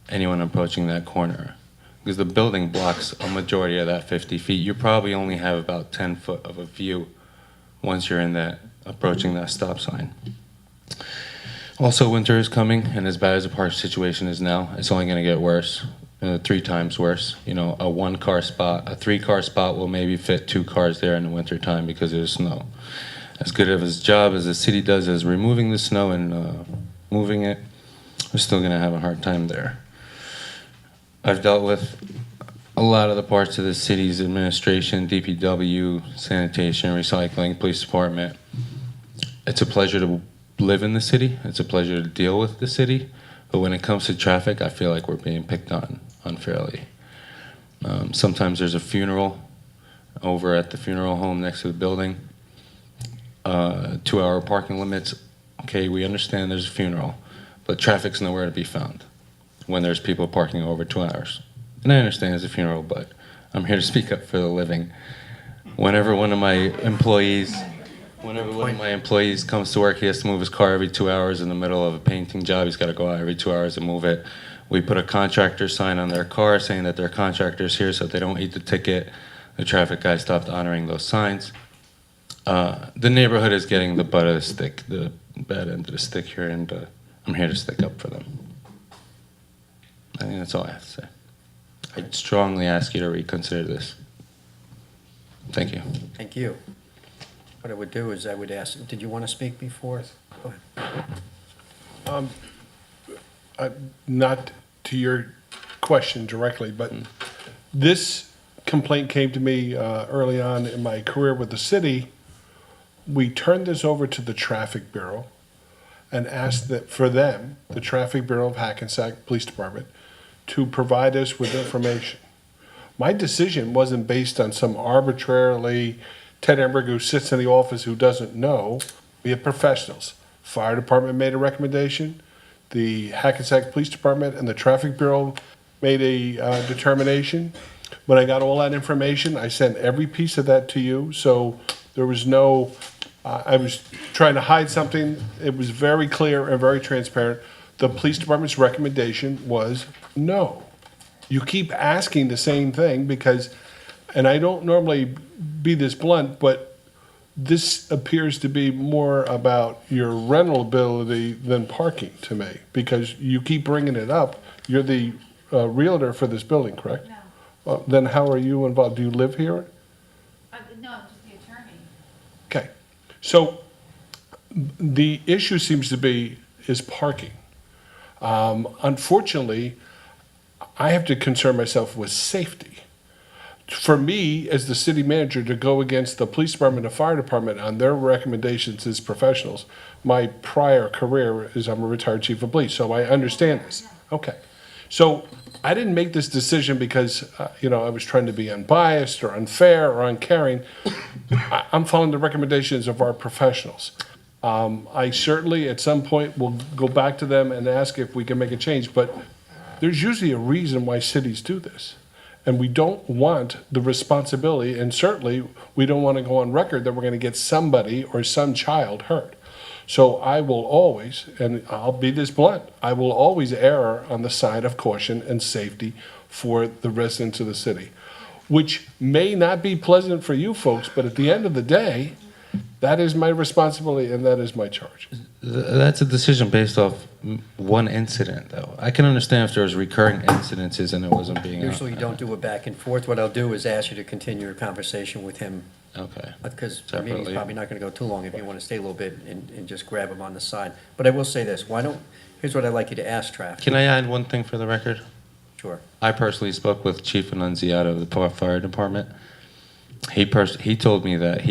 anyone approaching that corner, because the building blocks a majority of that 50 feet. You probably only have about 10 foot of a view once you're approaching that stop sign. Also, winter is coming, and as bad as the park situation is now, it's only going to get worse, 3 times worse. A 1-car spot, a 3-car spot will maybe fit 2 cars there in the winter time because of the snow. As good of a job as the city does as removing the snow and moving it, we're still going to have a hard time there. I've dealt with a lot of the parts of the city's administration, DPW, sanitation, recycling, police department. It's a pleasure to live in the city. It's a pleasure to deal with the city. But when it comes to traffic, I feel like we're being picked on unfairly. Sometimes there's a funeral over at the funeral home next to the building. 2-hour parking limits. Okay, we understand there's a funeral, but traffic's nowhere to be found when there's people parking over 2 hours. And I understand it's a funeral, but I'm here to speak up for the living. Whenever one of my employees comes to work, he has to move his car every 2 hours in the middle of a painting job. He's got to go out every 2 hours and move it. We put a contractor sign on their car saying that their contractor's here so they don't eat the ticket. The traffic guy stopped honoring those signs. The neighborhood is getting the butt of the stick, the bad end of the stick here, and I'm here to stick up for them. I think that's all I have to say. I strongly ask you to reconsider this. Thank you. Thank you. What I would do is I would ask, did you want to speak before? Go ahead. Not to your question directly, but this complaint came to me early on in my career with the city. We turned this over to the Traffic Bureau and asked that for them, the Traffic Bureau of Hackensack Police Department, to provide us with information. My decision wasn't based on some arbitrarily Ted Emberg who sits in the office who doesn't know. We have professionals. Fire department made a recommendation. The Hackensack Police Department and the Traffic Bureau made a determination. When I got all that information, I sent every piece of that to you. So there was no, I was trying to hide something. It was very clear and very transparent. The police department's recommendation was no. You keep asking the same thing because, and I don't normally be this blunt, but this appears to be more about your rental ability than parking to me, because you keep bringing it up. You're the realtor for this building, correct? No. Then how are you involved? Do you live here? No, I'm just the attorney. Okay. So the issue seems to be is parking. Unfortunately, I have to concern myself with safety. For me, as the city manager, to go against the police department and fire department on their recommendations as professionals, my prior career is I'm a retired chief of police, so I understand this. Okay. So I didn't make this decision because, I was trying to be unbiased or unfair or uncaring. I'm following the recommendations of our professionals. I certainly, at some point, will go back to them and ask if we can make a change, but there's usually a reason why cities do this. And we don't want the responsibility, and certainly, we don't want to go on record that we're going to get somebody or some child hurt. So I will always, and I'll be this blunt, I will always err on the side of caution and safety for the residents of the city, which may not be pleasant for you folks, but at the end of the day, that is my responsibility and that is my charge. That's a decision based off one incident, though. I can understand if there was recurring incidences and it wasn't being. Usually you don't do a back and forth. What I'll do is ask you to continue your conversation with him, Okay. because the meeting's Separately. probably not going to go too long if you want to stay a little bit and just grab him on the side. But I will say this, here's what I'd like you to ask traffic. Can I add one thing for the record? Sure. I personally spoke with Chief Annunziata of the fire department. He told me that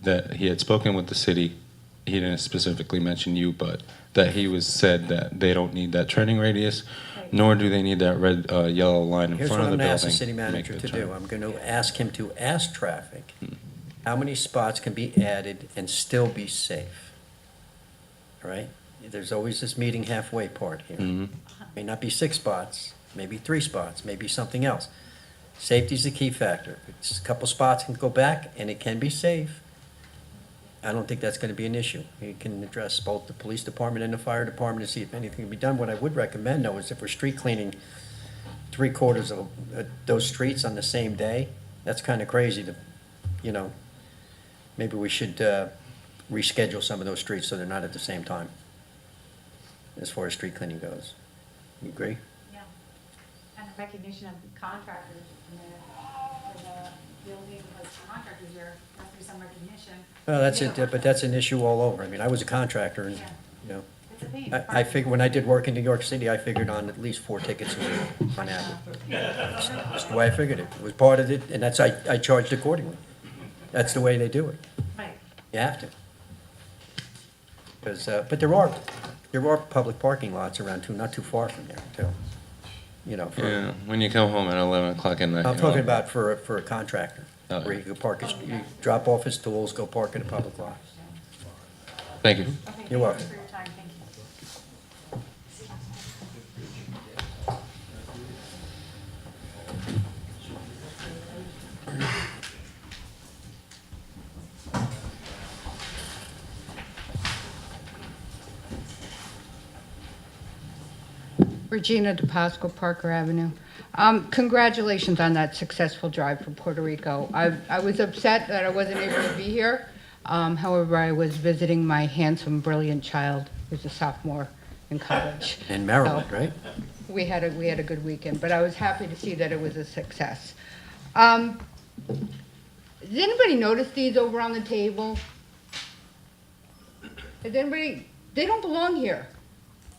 that he had spoken with the city. He didn't specifically mention you, but that he said that they don't need that turning radius, nor do they need that red, yellow line in Here's front what of I'm the going to ask building. the city to make manager the to turn. do. I'm going to ask him to ask traffic how many spots can be added and still be safe. All right? There's always this meeting halfway part here. Mhm. May not be 6 spots, maybe 3 spots, maybe something else. Safety's the key factor. It's a couple spots can go back, and it can be safe. I don't think that's going to be an issue. You can address both the police department and the fire department to see if anything can be done. What I would recommend, though, is if we're street cleaning 3/4 of those streets on the same day, that's kind of crazy to, maybe we should reschedule some of those streets so they're not at the same time, as far as street cleaning goes. You agree? Yeah. And recognition of contractors, for the building, as contractors, there has to be some recognition. Well, that's Yeah. it, but that's an issue all over. I mean, I was a contractor, and, It's a pain. I figured, when I did work in New York City, I figured on at least 4 tickets a week on average. That's the way I figured it. It was part of it, and I charged accordingly. That's the way they do it. Right. You have to. Because, but there are public parking lots around not too far from there, too. Yeah, when you come home at 11 o'clock at night. I'm you talking know. about for a contractor, Oh, where yeah. you can park, you drop off his tools, go park in a public lot. Thank you. Okay, You're thank you welcome. for your time, thank you. Regina DePasqua, Parker Avenue. Congratulations on that successful drive from Puerto Rico. I was upset that I wasn't able to be here. However, I was visiting my handsome, brilliant child, who's a sophomore in college. In Maryland, So, right? We had a good weekend, but I was happy to see that it was a success. Does anybody notice these over on the table? Has anybody, they don't belong here.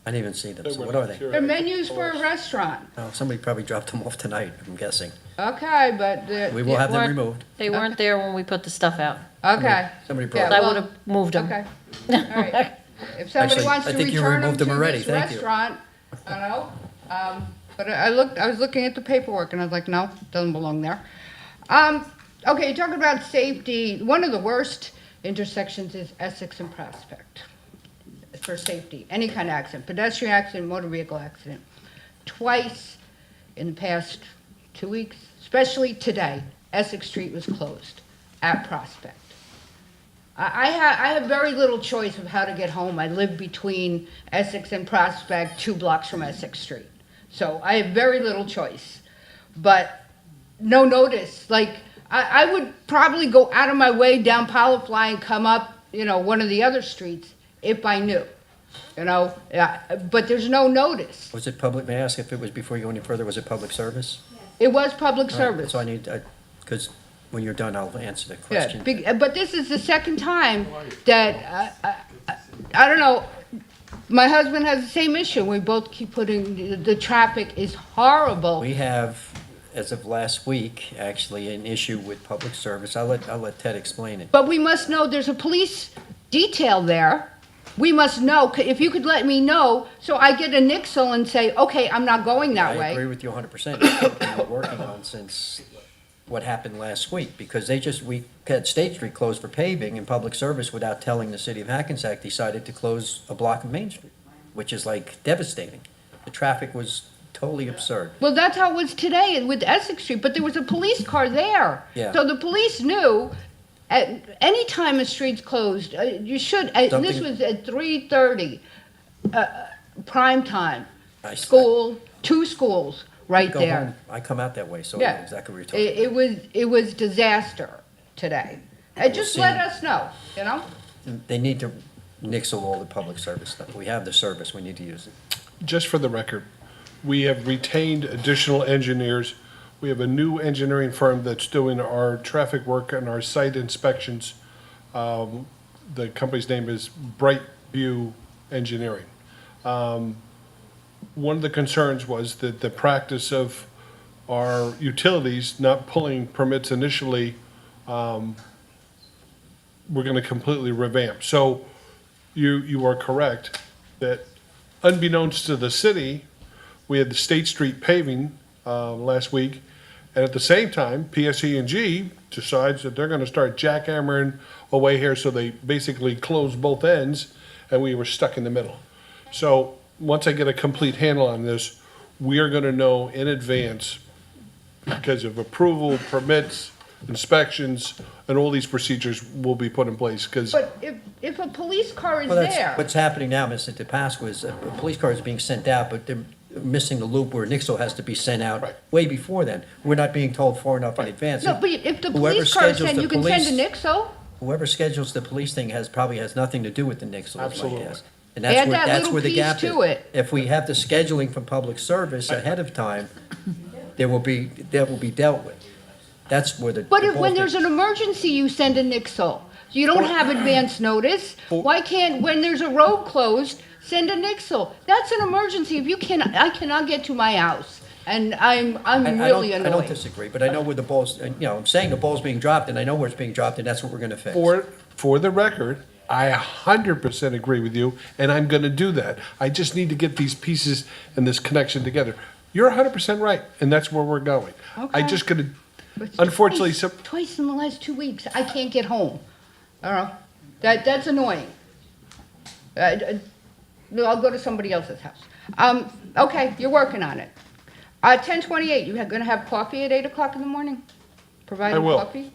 I didn't even see them, so what are they? They're menus for a restaurant. Oh, somebody probably dropped them off tonight, I'm guessing. Okay, but. We will have them weren't- removed. They weren't there when we put the stuff out. Okay. Somebody Yeah, brought I them. well, would have moved them. Okay, all right. If somebody Actually, wants I to think you return them removed them to already. this Thank you. restaurant, I don't know. But I was looking at the paperwork and I was like, no, doesn't belong there. Okay, talking about safety, one of the worst intersections is Essex and Prospect for safety, any kind of accident, pedestrian accident, motor vehicle accident. Twice in the past 2 weeks, especially today, Essex Street was closed at Prospect. I have very little choice of how to get home. I live between Essex and Prospect, 2 blocks from Essex Street. So I have very little choice. But no notice. Like, I would probably go out of my way down Polyfly and come up, one of the other streets if I knew. But there's no notice. Was it public, may I ask if it was, before you go any further, was it public service? It was public All right, service. So I need, because when you're done, I'll answer the Yeah, question. but this is the second time that, I don't know, my husband has the same issue. We both keep putting, the traffic is horrible. We have, as of last week, actually, an issue with public service. I'll let Ted explain it. But we must know there's a police detail there. We must know, if you could let me know, so I get a nixle and say, okay, I'm not going that I agree way. with you 100%. It's something we're working on since what happened last week, because we had State Street closed for paving, and Public Service, without telling the city of Hackensack, decided to close a block of Main Street, which is like devastating. The traffic was totally absurd. Well, that's how it was today with Essex Street, but there was a police car there. Yeah. So the police knew at any time a street's closed, you should, this Something- was at 3:30, prime time. I- School, two schools right Go there. home. I come out that way, so I know Yeah. exactly what you're talking about. It was disaster today. And just see. let us know, you know? They need to nixle all the public service stuff. We have the service, we need to use it. Just for the record, we have retained additional engineers. We have a new engineering firm that's doing our traffic work and our site inspections. The company's name is Brightview Engineering. One of the concerns was that the practice of our utilities not pulling permits initially, we're gonna completely revamp. So you are correct that unbeknownst to the city, we had the State Street paving last week, and at the same time, PSE&G decides that they're gonna start jackhammering away here, so they basically close both ends, and we were stuck in the middle. So, once I get a complete handle on this, we are gonna know in advance, because of approval, permits, inspections, and all these procedures will be put in place, because But if a police car is Well, that's there, what's happening now, Mr. DePasqua, is a police car is being sent out, but they're missing the loop where Nixle has to be sent out Right. way before then. We're not being told far enough in advance. no, but if the Whoever police car is schedules sent, the you can send a police- Nixo. Whoever schedules the police thing probably has nothing to do with the Nixle, is my Absolutely. guess. And Add that that's little where the piece gap is. to it. If we have the scheduling from public service ahead of time, that will be dealt with. That's where the. But the if, when ball's there's been- an emergency, you send a Nixle. You don't have advance notice. Why can't, when there's a road closed, send a Nixle? That's an emergency. If you can, I cannot get to my house, and I'm I really don't- I don't annoyed. disagree, but I know where the ball's, I'm saying the ball's being dropped, and I know where it's being dropped, and that's what we're gonna fix. for the record, I 100% agree with you, and I'm gonna do that. I just need to get these pieces and this connection together. You're 100% right, and that's where we're going. I Okay. just gotta, But unfortunately, twice in the last 2 weeks, I can't get home. I don't know. That's annoying. I'll go to somebody else's house. Okay, you're working on it. 10:28, you're gonna have coffee at 8 o'clock in the morning? Providing will. coffee?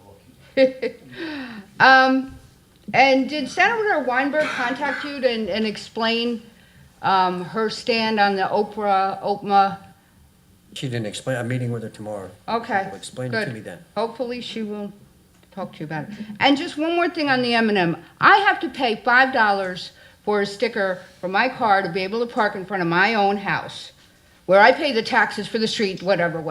And did Senator Weinberg contact you and explain her stand on the OPMA? She didn't explain, I'm meeting with her tomorrow. Okay, She'll explain it to good. me then. Hopefully she will talk to you about it. And just one more thing on the M&M. I have to pay $5 for a sticker for my car to be able to park in front of my own house, where I pay the taxes for the street, whatever.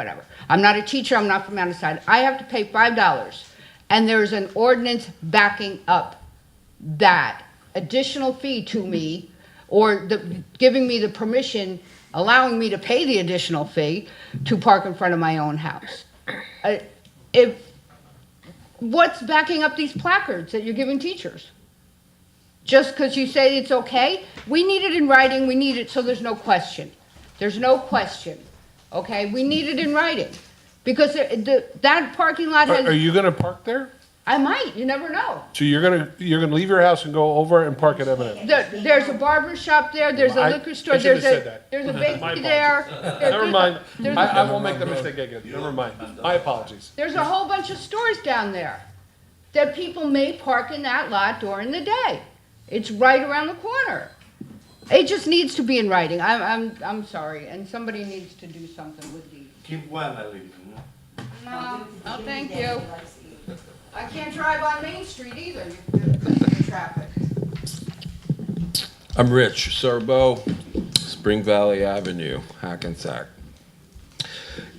I'm not a teacher, I'm not from out of side. I have to pay $5. And there's an ordinance backing up that additional fee to me, or giving me the permission, allowing me to pay the additional fee to park in front of my own house. What's backing up these placards that you're giving teachers? Just because you say it's okay? We need it in writing, we need it so there's no question. There's no question, okay? We need it in writing. Because that parking lot are has, you gonna park there? I might, you never know. So you're gonna leave your house and go over and park at M&M? There's a barber shop there, there's a I- liquor store, I should've there's said that. there's a My bakery there. Never mind, There's I won't make the mistake again, never mind. My apologies. There's a whole bunch of stores down there that people may park in that lot during the day. It's right around the corner. It just needs to be in writing. I'm sorry, and somebody needs to do something with these. Keep well, Ellie. No, thank you. I can't drive on Main Street either, the traffic. I'm Rich Serbo, Spring Valley Avenue, Hackensack.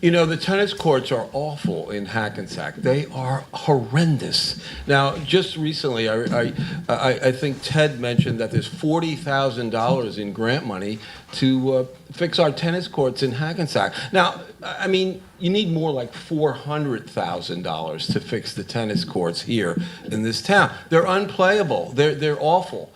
You know, the tennis courts are awful in Hackensack. They are horrendous. Now, just recently, I think Ted mentioned that there's $40,000 in grant money to fix our tennis courts in Hackensack. Now, I mean, you need more like $400,000 to fix the tennis courts here in this town. They're unplayable. They're awful.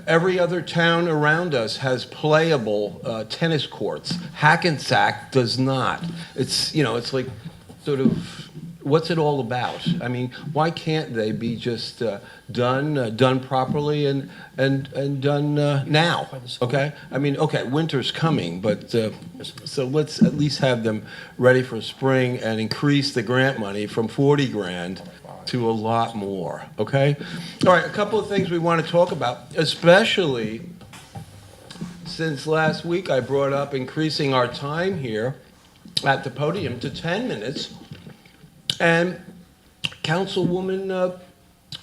Every other town around us has playable tennis courts. Hackensack does not. It's, it's like sort of, what's it all about? I mean, why can't they be just done properly and done now? Okay? I mean, okay, winter's coming, but so let's at least have them ready for spring and increase the grant money from 40 grand to a lot more, okay? All right, a couple of things we want to talk about, especially since last week I brought up increasing our time here at the podium to 10 minutes. And Councilwoman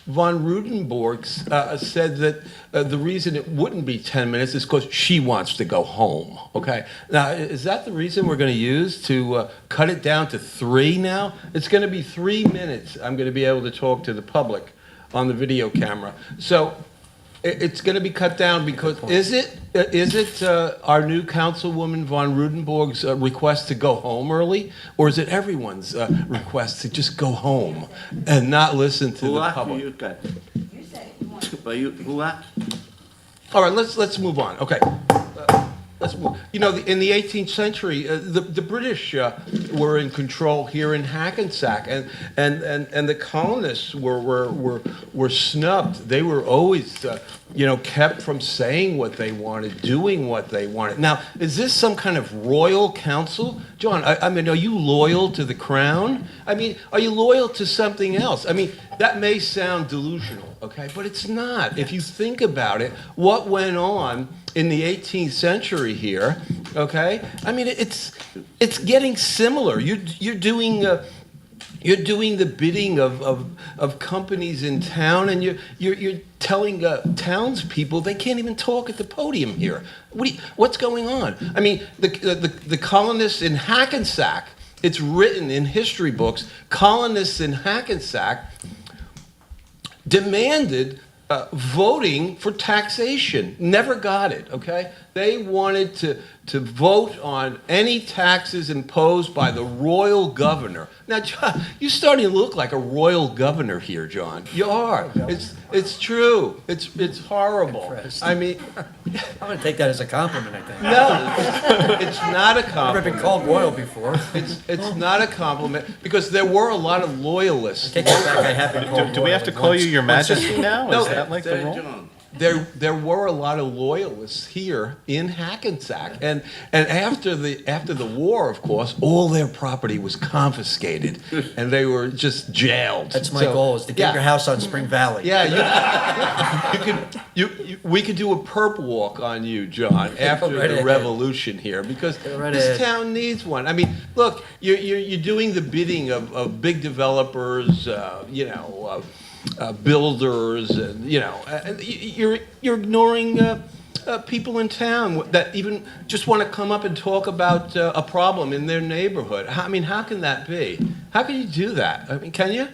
von Rudenborg said that the reason it wouldn't be 10 minutes is because she wants to go home, okay? Now, is that the reason we're going to use to cut it down to 3 now? It's going to be 3 minutes I'm going to be able to talk to the public on the video camera. So it's going to be cut down because, is it our new Councilwoman von Rudenborg's request to go home early? Or is it everyone's request to just go home and not listen to the public? You got? You said it. But who asked? All right, let's move on. Okay. Let's move. You know, in the 18th century, the British were in control here in Hackensack, and the colonists were snubbed. They were always, kept from saying what they wanted, doing what they wanted. Now, is this some kind of royal council, John? I mean, are you loyal to the crown? I mean, are you loyal to something else? I mean, that may sound delusional, okay, but it's not. If you think about it, what went on in the 18th century here, okay? I mean, it's getting similar. You're doing the bidding of companies in town, and you're telling townspeople they can't even talk at the podium here. What's going on? I mean, the colonists in Hackensack. It's written in history books. Colonists in Hackensack demanded voting for taxation. Never got it, okay? They wanted to vote on any taxes imposed by the royal governor. Now, John, you're starting to look like a royal governor here, John. You are. It's true. It's horrible. I mean, I'm going to take that as a compliment, I think. no, it's not a I've compliment. never been called royal before. It's not a compliment because there were a lot of loyalists. Take that back, I have been called Do we have to call you Your Majesty now? No, Is that like the role? John. There were a lot of loyalists here in Hackensack, and after the war, of course, all their property was confiscated, and they were just jailed. That's my So, goal, is to get your house on Spring Valley. Yeah, we could do a perp walk on you, John, after right the ahead. revolution here, because right this ahead. town needs one. I mean, look, you're doing the bidding of big developers, builders, and and you're ignoring people in town that even just want to come up and talk about a problem in their neighborhood. I mean, how can that be? How can you do that? I mean, can you?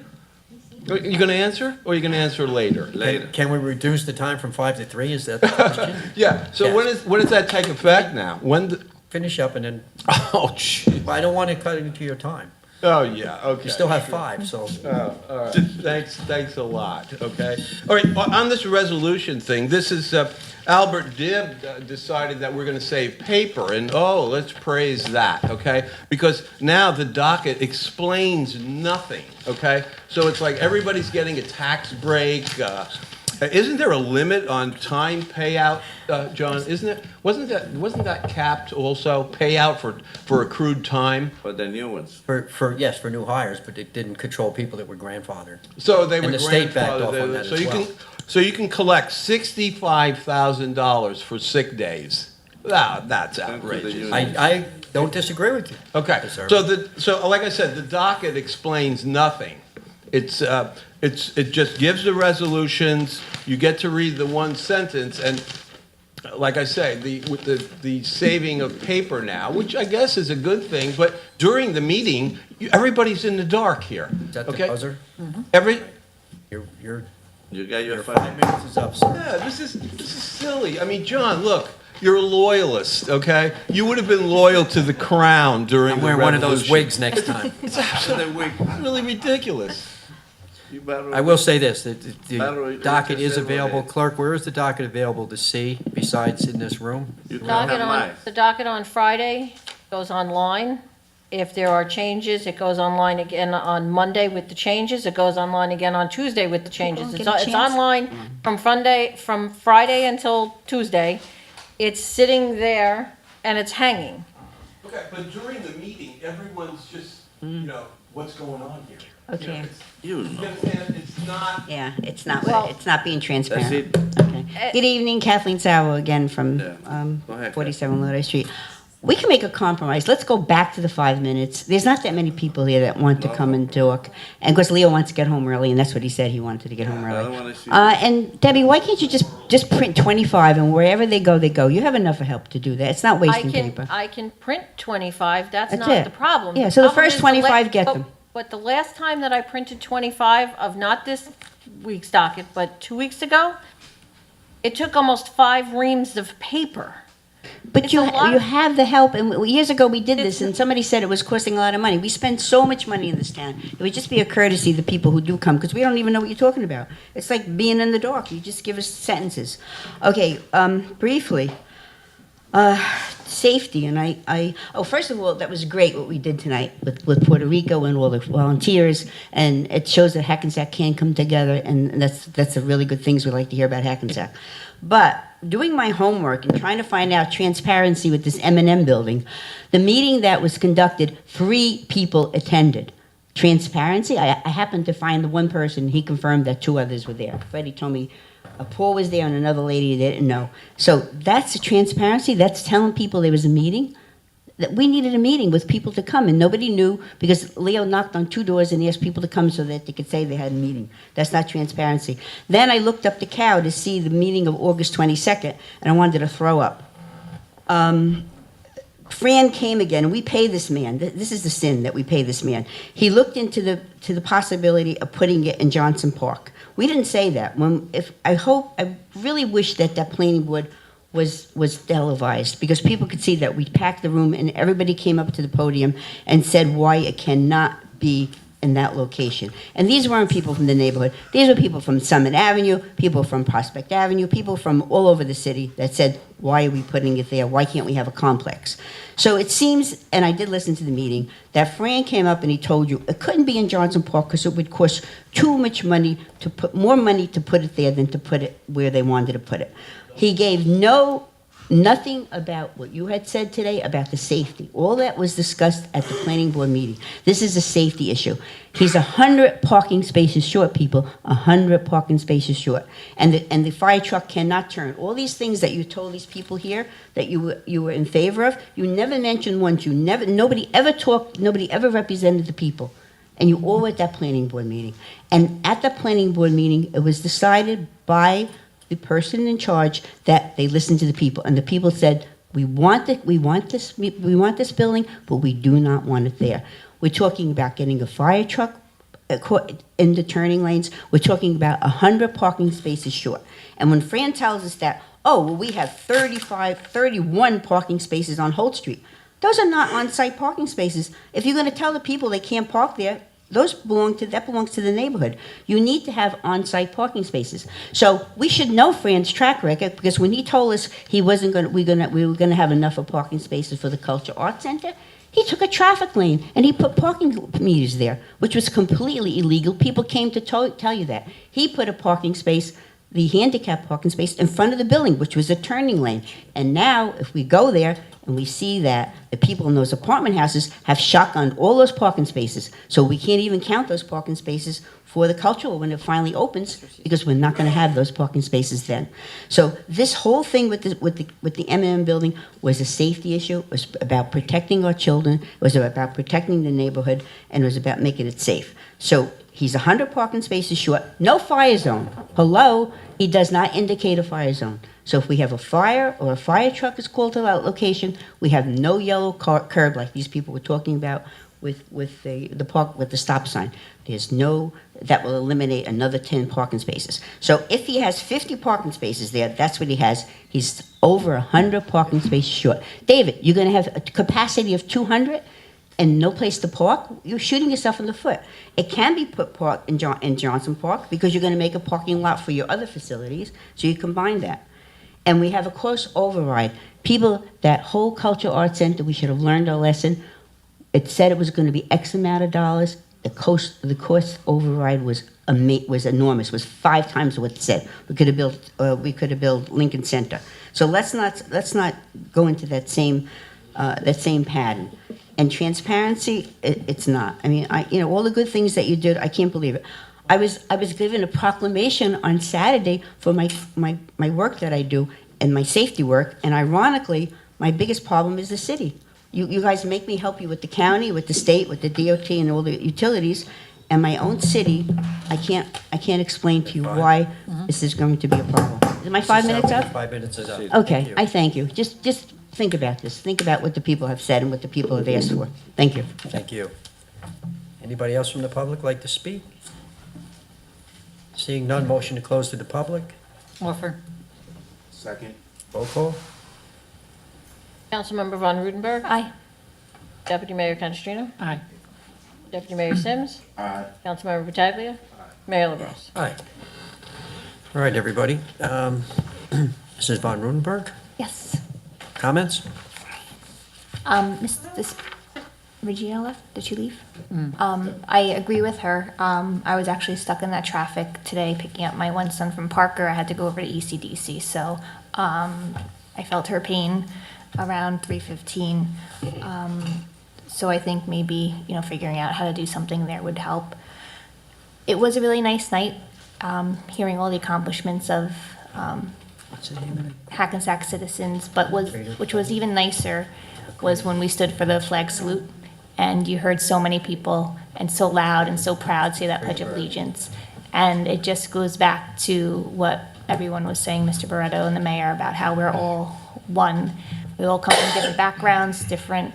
Are you going to answer, or are you going to answer later? Can we reduce the time from 5 to 3? Is that the question? Yeah. So Yes. when does that take effect now? Finish up and then, Oh, gee. I don't want to cut into your time. Oh, yeah. Okay. You still have 5, so. All right. Thanks a lot, okay? All right, on this resolution thing, this is, Albert Dibb decided that we're going to save paper, and let's praise that, okay? Because now the docket explains nothing, okay? So it's like everybody's getting a tax break. Isn't there a limit on time payout, John? Wasn't that capped also, payout for accrued time? For the new ones. Yes, for new hires, but it didn't control people that were grandfathered. So they were And the state backed off grandfathered. on that So as you well. so you can collect $65,000 for sick days. That's outrageous. union. I don't disagree with you. Okay, Yes, sir. so like I said, the docket explains nothing. It just gives the resolutions. You get to read the one sentence, and like I say, with the saving of paper now, which I guess is a good thing. But during the meeting, everybody's in the dark here. Is that the Okay, buzzer? You got your Your 5 5 minutes is up, sir. Yeah, this is silly. I mean, John, look, you're a loyalist, okay? You would have been loyal to the crown during I'm the wearing one of those revolution. wigs next time. It's absolutely really ridiculous. You better. I will say this, that Battery, the docket is just available. everybody. Clerk, where is the docket available to see besides in this room? You can have mine. The docket on Friday goes online. If there are changes, it goes online again on Monday with the changes. It goes online again on Tuesday with the changes. get It's, a it's chance. online from Friday until Tuesday. It's sitting there and it's hanging. Okay, but during the meeting, everyone's just, what's going on here? Okay. You You know. understand? It's not. Yeah, it's not, Well- it's not being transparent. That's Okay. Good evening, Kathleen Sauer again from Yeah. Go ahead, 47 Lodi Street. We can make a compromise. Let's go back to the 5 minutes. There's not that many people here that want to come and talk. And of course, Leo wants to get home early, and that's what he said, he wanted to get home I early. don't wanna see And Debbie, why can't you just print 25, and wherever they go, they go? You have enough of help to do that. It's not wasting paper. I can print 25, that's That's not it. the problem. Yeah, so the Problem first is 25 get them. But the last time that I printed 25 of not this week's docket, but 2 weeks ago, it took almost 5 reams of paper. But It's you a lot you of- have the help, and years ago we did this, It's- and somebody said it was costing a lot of money. We spend so much money in this town. It would just be a courtesy to people who do come, because we don't even know what you're talking about. It's like being in the dark. You just give us sentences. Okay, briefly, safety, and first of all, that was great what we did tonight with Puerto Rico and all the volunteers, and it shows that Hackensack can come together, and that's a really good things we like to hear about Hackensack. But doing my homework and trying to find out transparency with this M&M building, the meeting that was conducted, 3 people attended. Transparency, I happened to find the one person, he confirmed that 2 others were there. Freddie told me Paul was there and another lady didn't know. So that's the transparency, that's telling people there was a meeting. That we needed a meeting with people to come, and nobody knew because Leo knocked on 2 doors and asked people to come so that they could say they had a meeting. That's not transparency. Then I looked up the cow to see the meeting of August 22nd, and I wanted to throw up. Fran came again, and we pay this man. This is the sin that we pay this man. He looked into the possibility of putting it in Johnson Park. We didn't say that. I really wish that planning board was televised because people could see that we packed the room and everybody came up to the podium and said why it cannot be in that location. And these weren't people from the neighborhood. These were people from Summit Avenue, people from Prospect Avenue, people from all over the city that said, why are we putting it there? Why can't we have a complex? So it seems, and I did listen to the meeting, that Fran came up and he told you it couldn't be in Johnson Park because it would cost too much money to put, more money to put it there than to put it where they wanted to put it. He gave nothing about what you had said today about the safety. All that was discussed at the planning board meeting. This is a safety issue. He's 100 parking spaces short, people, 100 parking spaces short. And the fire truck cannot turn. All these things that you told these people here that you were in favor of, you never mentioned once. Nobody ever talked, nobody ever represented the people. And you all were at that planning board meeting. And at the planning board meeting, it was decided by the person in charge that they listened to the people, and the people said, we want this building, but we do not want it there. We're talking about getting a fire truck in the turning lanes. We're talking about 100 parking spaces short. And when Fran tells us that, we have 31 parking spaces on Holt Street, those are not on-site parking spaces. If you're going to tell the people they can't park there, that belongs to the neighborhood. You need to have on-site parking spaces. So we should know Fran's track record because when he told us we were going to have enough of parking spaces for the Culture Arts Center, he took a traffic lane and he put parking meters there, which was completely illegal. People came to tell you that. He put a parking space, the handicap parking space, in front of the building, which was a turning lane. And now, if we go there and we see that the people in those apartment houses have shotgunned all those parking spaces, so we can't even count those parking spaces for the cultural when it finally opens, because we're not going to have those parking spaces then. So this whole thing with the M&M building was a safety issue. It was about protecting our children. It was about protecting the neighborhood, and it was about making it safe. So he's 100 parking spaces short. No fire zone. Hello? He does not indicate a fire zone. So if we have a fire or a fire truck is called to that location, we have no yellow curb like these people were talking about with the stop sign. There's no, that will eliminate another 10 parking spaces. So if he has 50 parking spaces there, that's what he has. He's over 100 parking spaces short. David, you're going to have a capacity of 200 and no place to park? You're shooting yourself in the foot. It can be parked in Johnson Park because you're going to make a parking lot for your other facilities, so you combine that. And we have a close override. People, that whole Cultural Arts Center, we should have learned our lesson. It said it was going to be X amount of dollars. The cost override was enormous. Was 5 times what it said. We could have built Lincoln Center. So let's not go into that same pattern. And transparency, it's not. I mean, all the good things that you did, I can't believe it. I was given a proclamation on Saturday for my work that I do and my safety work. And ironically, my biggest problem is the city. You guys make me help you with the county, with the state, with the DOT, and all the utilities. And my own city, I can't explain to you why this is going to be a problem. Is my 5 minutes up? 5 minutes is up. Okay, Thank you. I thank you. Just think about this. Think about what the people have said and what the people have asked for. Thank you. Thank you. Anybody else from the public like to speak? Seeing none, motion to close to the public. Offer. Second. Roll call. Councilmember Von Rudenberg. Aye. Deputy Mayor Canestrino. Aye. Deputy Mayor Sims. Aye. Councilmember Pataglia. Mayor LaBrus. Aye. All right, everybody. Mrs. Von Rudenberg, Yes. comments? This Regina left? Did she leave? I agree with her. I was actually stuck in that traffic today picking up my one son from Parker. I had to go over to ECDC, so I felt her pain around 3:15. So I think maybe, figuring out how to do something there would help. It was a really nice night, hearing all the accomplishments of What's the name of it? Hackensack citizens, but which was even nicer was when we stood for the flag salute, and you heard so many people and so loud and so proud say that Pledge of Allegiance. And it just goes back to what everyone was saying, Mr. Barretto and the mayor, about how we're all one. We all come from different backgrounds, different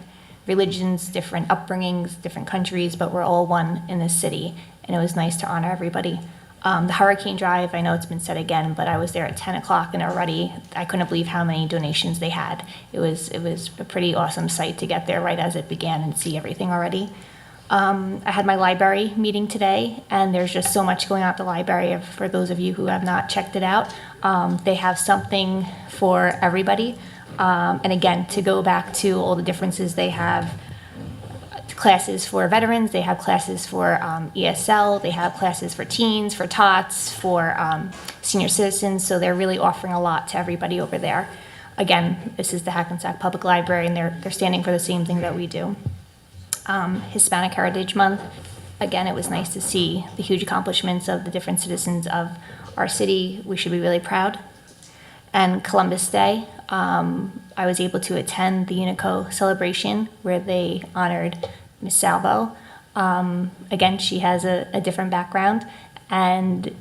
religions, different upbringings, different countries, but we're all one in this city, and it was nice to honor everybody. The Hurricane Drive, I know it's been said again, but I was there at 10 o'clock, and already I couldn't believe how many donations they had. It was a pretty awesome sight to get there right as it began and see everything already. I had my library meeting today, and there's just so much going on at the library. For those of you who have not checked it out, they have something for everybody. And again, to go back to all the differences, they have classes for veterans, they have classes for ESL, they have classes for teens, for tots, for senior citizens, so they're really offering a lot to everybody over there. Again, this is the Hackensack Public Library, and they're standing for the same thing that we do. Hispanic Heritage Month, again, it was nice to see the huge accomplishments of the different citizens of our city. We should be really proud. And Columbus Day, I was able to attend the Unico celebration where they honored Miss Salvo. Again, she has a different background, and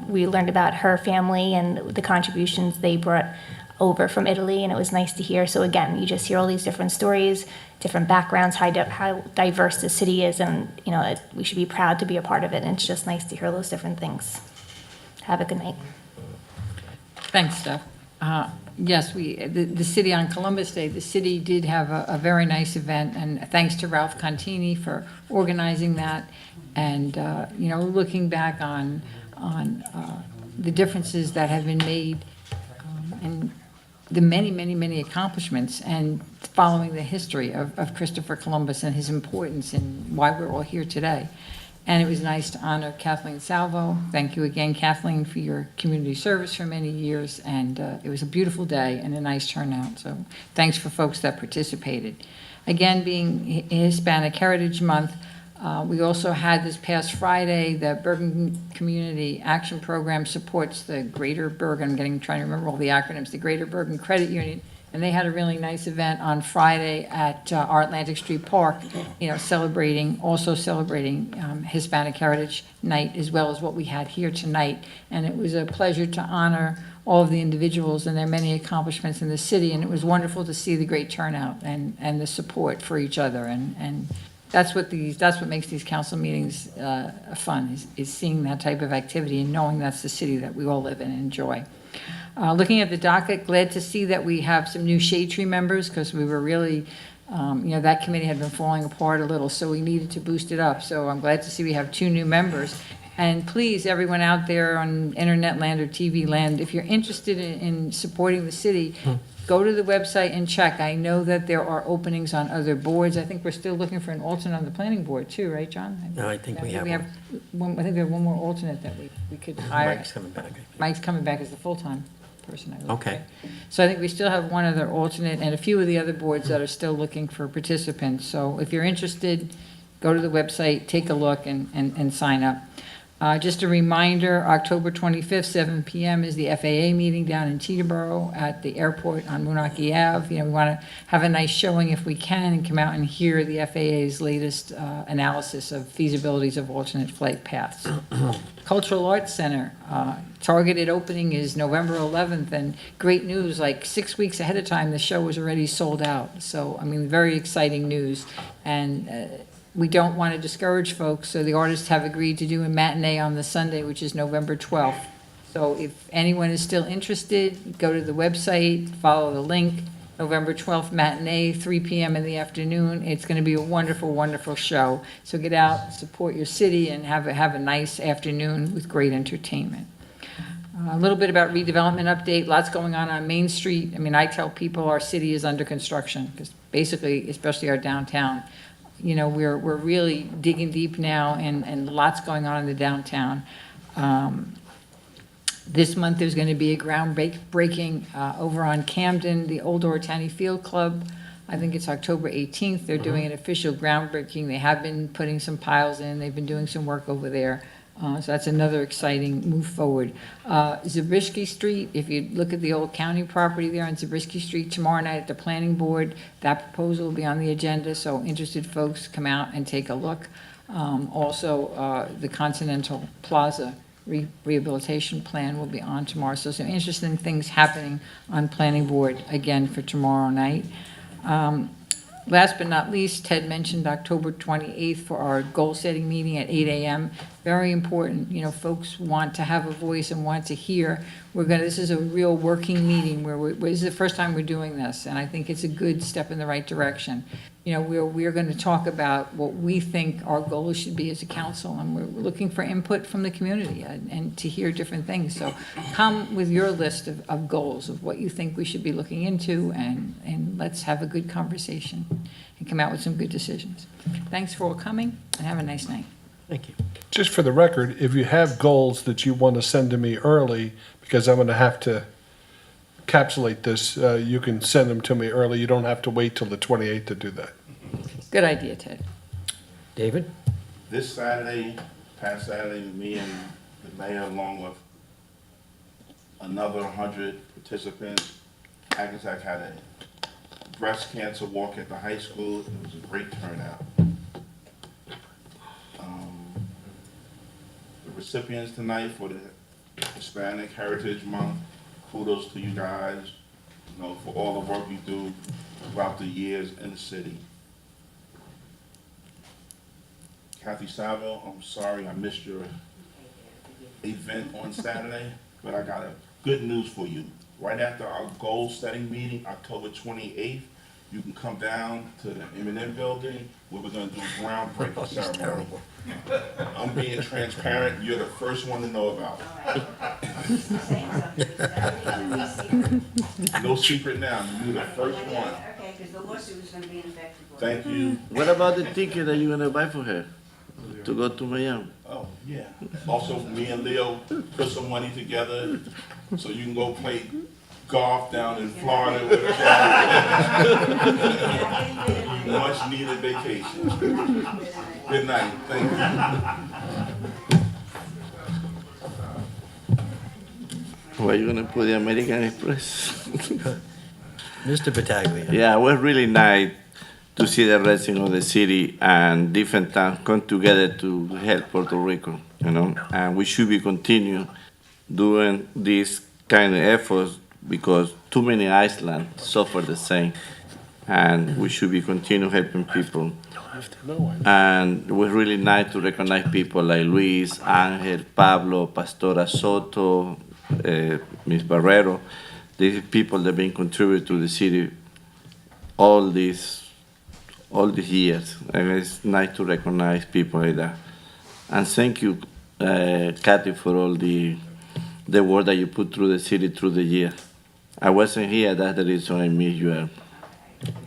we learned about her family and the contributions they brought over from Italy, and it was nice to hear. So again, you just hear all these different stories, different backgrounds, how diverse the city is, and we should be proud to be a part of it. And it's just nice to hear those different things. Have a good night. Thanks, Steph. Yes, the city on Columbus Day, the city did have a very nice event, and thanks to Ralph Contini for organizing that. And, looking back on the differences that have been made and the many, many, many accomplishments, and following the history of Christopher Columbus and his importance and why we're all here today. And it was nice to honor Kathleen Salvo. Thank you again, Kathleen, for your community service for many years. And it was a beautiful day and a nice turnout. So thanks for folks that participated. Again, being Hispanic Heritage Month, we also had this past Friday, the Bergen Community Action Program supports the Greater Bergen, trying to remember all the acronyms, the Greater Bergen Credit Union. And they had a really nice event on Friday at our Atlantic Street Park, celebrating Hispanic Heritage Night, as well as what we had here tonight. And it was a pleasure to honor all of the individuals and their many accomplishments in the city. And it was wonderful to see the great turnout and the support for each other. And that's what makes these council meetings fun, is seeing that type of activity and knowing that's the city that we all live in and enjoy. Looking at the docket, glad to see that we have some new shade tree members, because we were really, that committee had been falling apart a little, so we needed to boost it up. So I'm glad to see we have 2 new members. And please, everyone out there on internet land or TV land, if you're interested in supporting the city, go to the website and check. I know that there are openings on other boards. I think we're still looking for an alternate on the planning board too, right, John? No, I think we have I think we have one more alternate that we could hire. Mike's coming back. I think. Mike's coming back as the full-time person, I believe. Okay. right? So I think we still have one other alternate and a few of the other boards that are still looking for participants. So if you're interested, go to the website, take a look, and sign up. Just a reminder, October 25th, 7 PM is the FAA meeting down in Teterboro at the airport on Moonachie Ave. You know, we want to have a nice showing if we can and come out and hear the FAA's latest analysis of feasibilities of alternate flight paths. Cultural Arts Center, targeted opening is November 11th, and great news, like 6 weeks ahead of time, the show was already sold out. So, I mean, very exciting news. And we don't want to discourage folks, so the artists have agreed to do a matinee on the Sunday, which is November 12th. So if anyone is still interested, go to the website, follow the link, November 12th matinee, 3 PM in the afternoon. It's going to be a wonderful, wonderful show. So get out, support your city, and have a nice afternoon with great entertainment. A little bit about redevelopment update, lots going on Main Street. I mean, I tell people our city is under construction, because basically, especially our downtown, you know, we're really digging deep now, and lots going on in the downtown. This month, there's going to be a groundbreaking over on Camden, the Old Oritani Field Club. I think it's October 18th. They're doing an official groundbreaking. They have been putting some piles in. They've been doing some work over there. So that's another exciting move forward. Zabriskie Street, if you look at the old county property there on Zabriskie Street, tomorrow night at the planning board, that proposal will be on the agenda, so interested folks come out and take a look. Also, the Continental Plaza rehabilitation plan will be on tomorrow, so some interesting things happening on planning board again for tomorrow night. Last but not least, Ted mentioned October 28th for our goal-setting meeting at 8 AM. Very important, you know, folks want to have a voice and want to hear. This is a real working meeting where this is the first time we're doing this, and I think it's a good step in the right direction. You know, we're going to talk about what we think our goals should be as a council, and we're looking for input from the community and to hear different things. So come with your list of goals of what you think we should be looking into, and let's have a good conversation and come out with some good decisions. Thanks for all coming, and have a nice night. Thank you. Just for the record, if you have goals that you want to send to me early, because I'm going to have to encapsulate this, you can send them to me early. You don't have to wait till the 28th to do that. Good idea, Ted. David? This Saturday, past Saturday, me and the mayor, along with another 100 participants, Hackensack had a breast cancer walk at the high school. It was a great turnout. The recipients tonight for the Hispanic Heritage Month, kudos to you guys, you know, for all the work you do throughout the years in the city. Kathy Saville, I'm sorry I missed your event on Saturday, but I got a good news for you. Right after our goal-setting meeting, October 28th, you can come down to the M&M building where we're gonna do a groundbreaking ceremony. I'm being transparent, you're the first one to know about it. No secret now, you're the first one. Okay, because the lawsuit is going to be in effect. Thank you. What about the ticket that you're gonna buy for her to go to Miami? Oh, yeah. Also, me and Leo put some money together so you can go play golf down in Florida with us. Much needed vacation. Good night. Thank you. Where you gonna put the American Express? Mr. Battaglia? Yeah, it was really nice to see the residents of the city and different towns come together to help Puerto Rico, you know, and we should be continue doing this kind of efforts because too many islands suffer the same, and we should be continue helping people. And it was really nice to recognize people like Luis, Angel, Pablo, Pastora Soto, Ms. Barrero. These people that have been contributing to the city all these years, and it's nice to recognize people like that. And thank you, Kathy, for all the work that you put through the city through the year. I wasn't here. That's the reason I miss you.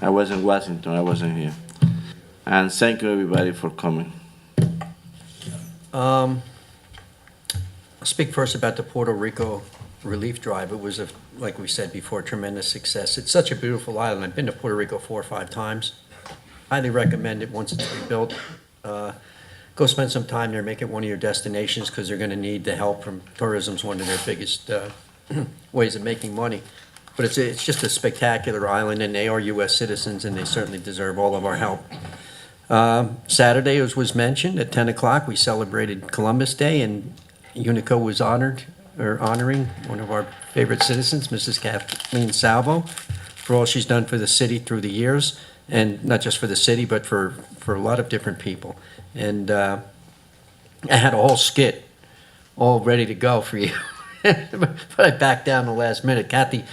I was in Washington. I wasn't here. And thank you, everybody, for coming. I'll speak first about the Puerto Rico relief drive. It was, like we said before, a tremendous success. It's such a beautiful island. I've been to Puerto Rico 4 or 5 times. Highly recommend it once it's rebuilt. Go spend some time there, make it one of your destinations, because they're going to need the help from tourism's one of their biggest ways of making money. But it's just a spectacular island, and they are U.S. citizens, and they certainly deserve all of our help. Saturday, as was mentioned, at 10 o'clock, we celebrated Columbus Day, and Unico was honoring one of our favorite citizens, Mrs. Kathleen Salvo, for all she's done for the city through the years, and not just for the city, but for a lot of different people. And I had a whole skit all ready to go for you. But I backed down the last minute. Kathy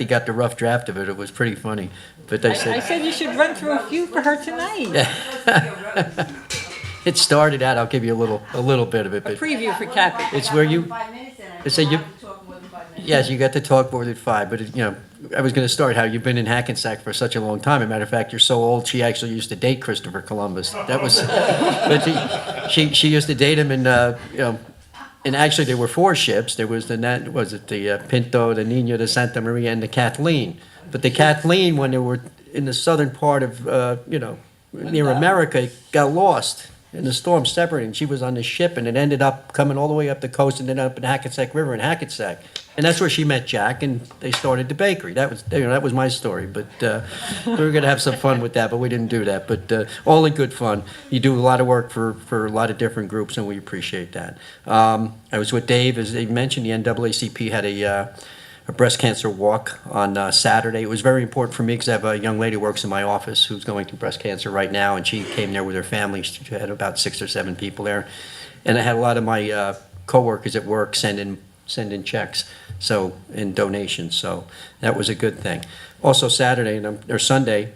got the rough draft of it. It was pretty funny. But I I said, said you should run through a few for her tonight. it started out, I'll give you a little bit of it. A But preview for Kathy. it's where you, it's a, you, yes, you got to talk more than 5, but I was going to start how you've been in Hackensack for such a long time. As a matter of fact, you're so old, she actually used to date Christopher Columbus. That was, but she used to date him, and and actually there were 4 ships. There was the Pinto, the Nina, the Santa Maria, and the Kathleen. But the Kathleen, when they were in the southern part of, near America, got lost in the storm separating. She was on the ship, and it ended up coming all the way up the coast and ended up in the Hackensack River in Hackensack. And that's where she met Jack, and they started the bakery. That was my story. But we were going to have some fun with that, but we didn't do that. But all in good fun. You do a lot of work for a lot of different groups, and we appreciate that. I was with Dave, as Dave mentioned. The NAACP had a breast cancer walk on Saturday. It was very important for me because I have a young lady who works in my office who's going through breast cancer right now, and she came there with her family. She had about 6 or 7 people there. And I had a lot of my coworkers at work send in checks, and donations, so that was a good thing. Also Saturday, or Sunday,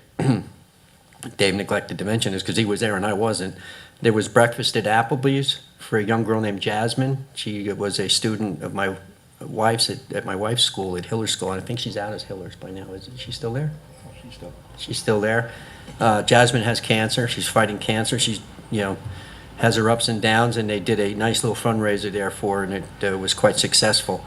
Dave neglected to mention this because he was there and I wasn't, there was breakfast at Applebee's for a young girl named Jasmine. She was a student of my wife's at my wife's school, at Hiller's School, and I think she's out as Hiller's by now. Is she still there? She's still there. Jasmine has cancer. She's fighting cancer. She's, has her ups and downs, and they did a nice little fundraiser there for her, and it was quite successful.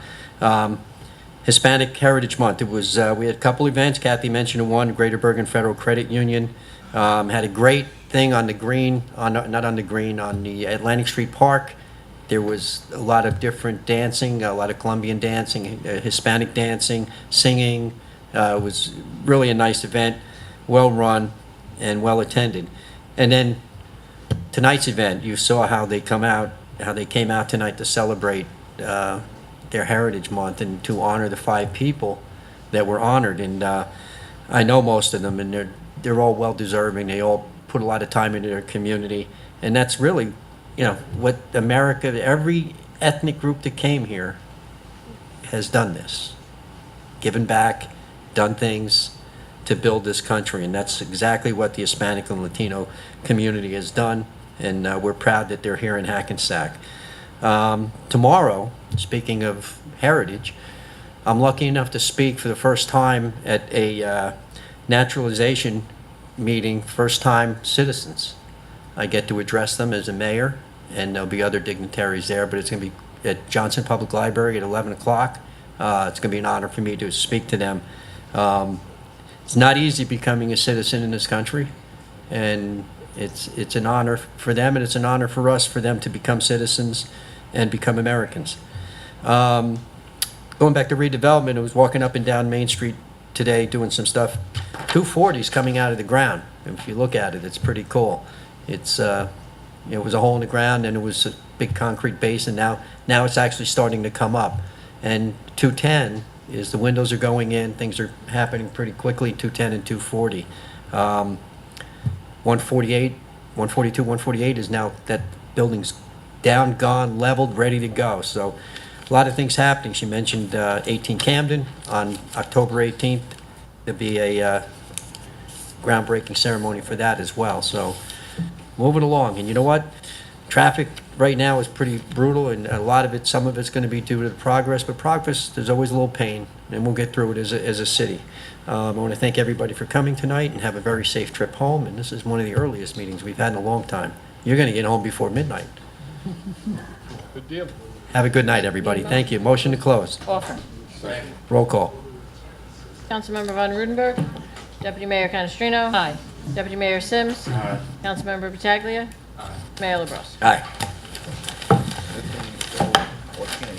Hispanic Heritage Month. It was we had a couple events. Kathy mentioned one. Greater Bergen Federal Credit Union had a great thing on the green, on the Atlantic Street Park. There was a lot of different dancing, a lot of Colombian dancing, Hispanic dancing, singing. It was really a nice event, well run, and well attended. And then tonight's event, you saw how they came out tonight to celebrate their Heritage Month and to honor the 5 people that were honored. And I know most of them, and they're all well deserving. They all put a lot of time into their community, and that's really, what America, every ethnic group that came here has done this, given back, done things to build this country, and that's exactly what the Hispanic and Latino community has done, and we're proud that they're here in Hackensack. Tomorrow, speaking of heritage, I'm lucky enough to speak for the first time at a naturalization meeting, first-time citizens. I get to address them as a mayor, and there'll be other dignitaries there, but it's going to be at Johnson Public Library at 11 o'clock. It's going to be an honor for me to speak to them. It's not easy becoming a citizen in this country, and it's an honor for them, and it's an honor for us for them to become citizens and become Americans. Going back to redevelopment, I was walking up and down Main Street today doing some stuff. 240's coming out of the ground. If you look at it, it's pretty cool. It's it was a hole in the ground, and it was a big concrete base, and now it's actually starting to come up. And 210 is the windows are going in, things are happening pretty quickly. 210 and 240. 148, 142, 148 is now, that building's down, gone, leveled, ready to go. So a lot of things happening. She mentioned 18 Camden on October 18th. There'll be a groundbreaking ceremony for that as well. So moving along. And you know what? Traffic right now is pretty brutal, and a lot of it, some of it's going to be due to the progress, but progress, there's always a little pain, and we'll get through it as a city. I want to thank everybody for coming tonight, and have a very safe trip home, and this is one of the earliest meetings we've had in a long time. You're going to get home before midnight. Good deal. Have a good night, everybody. Thank you. Motion to close. Offer. Roll call. Councilmember Von Rudenberg. Deputy Mayor Canestrino. Aye. Deputy Mayor Sims. Councilmember Pataglia. Mayor LaBrus. Aye.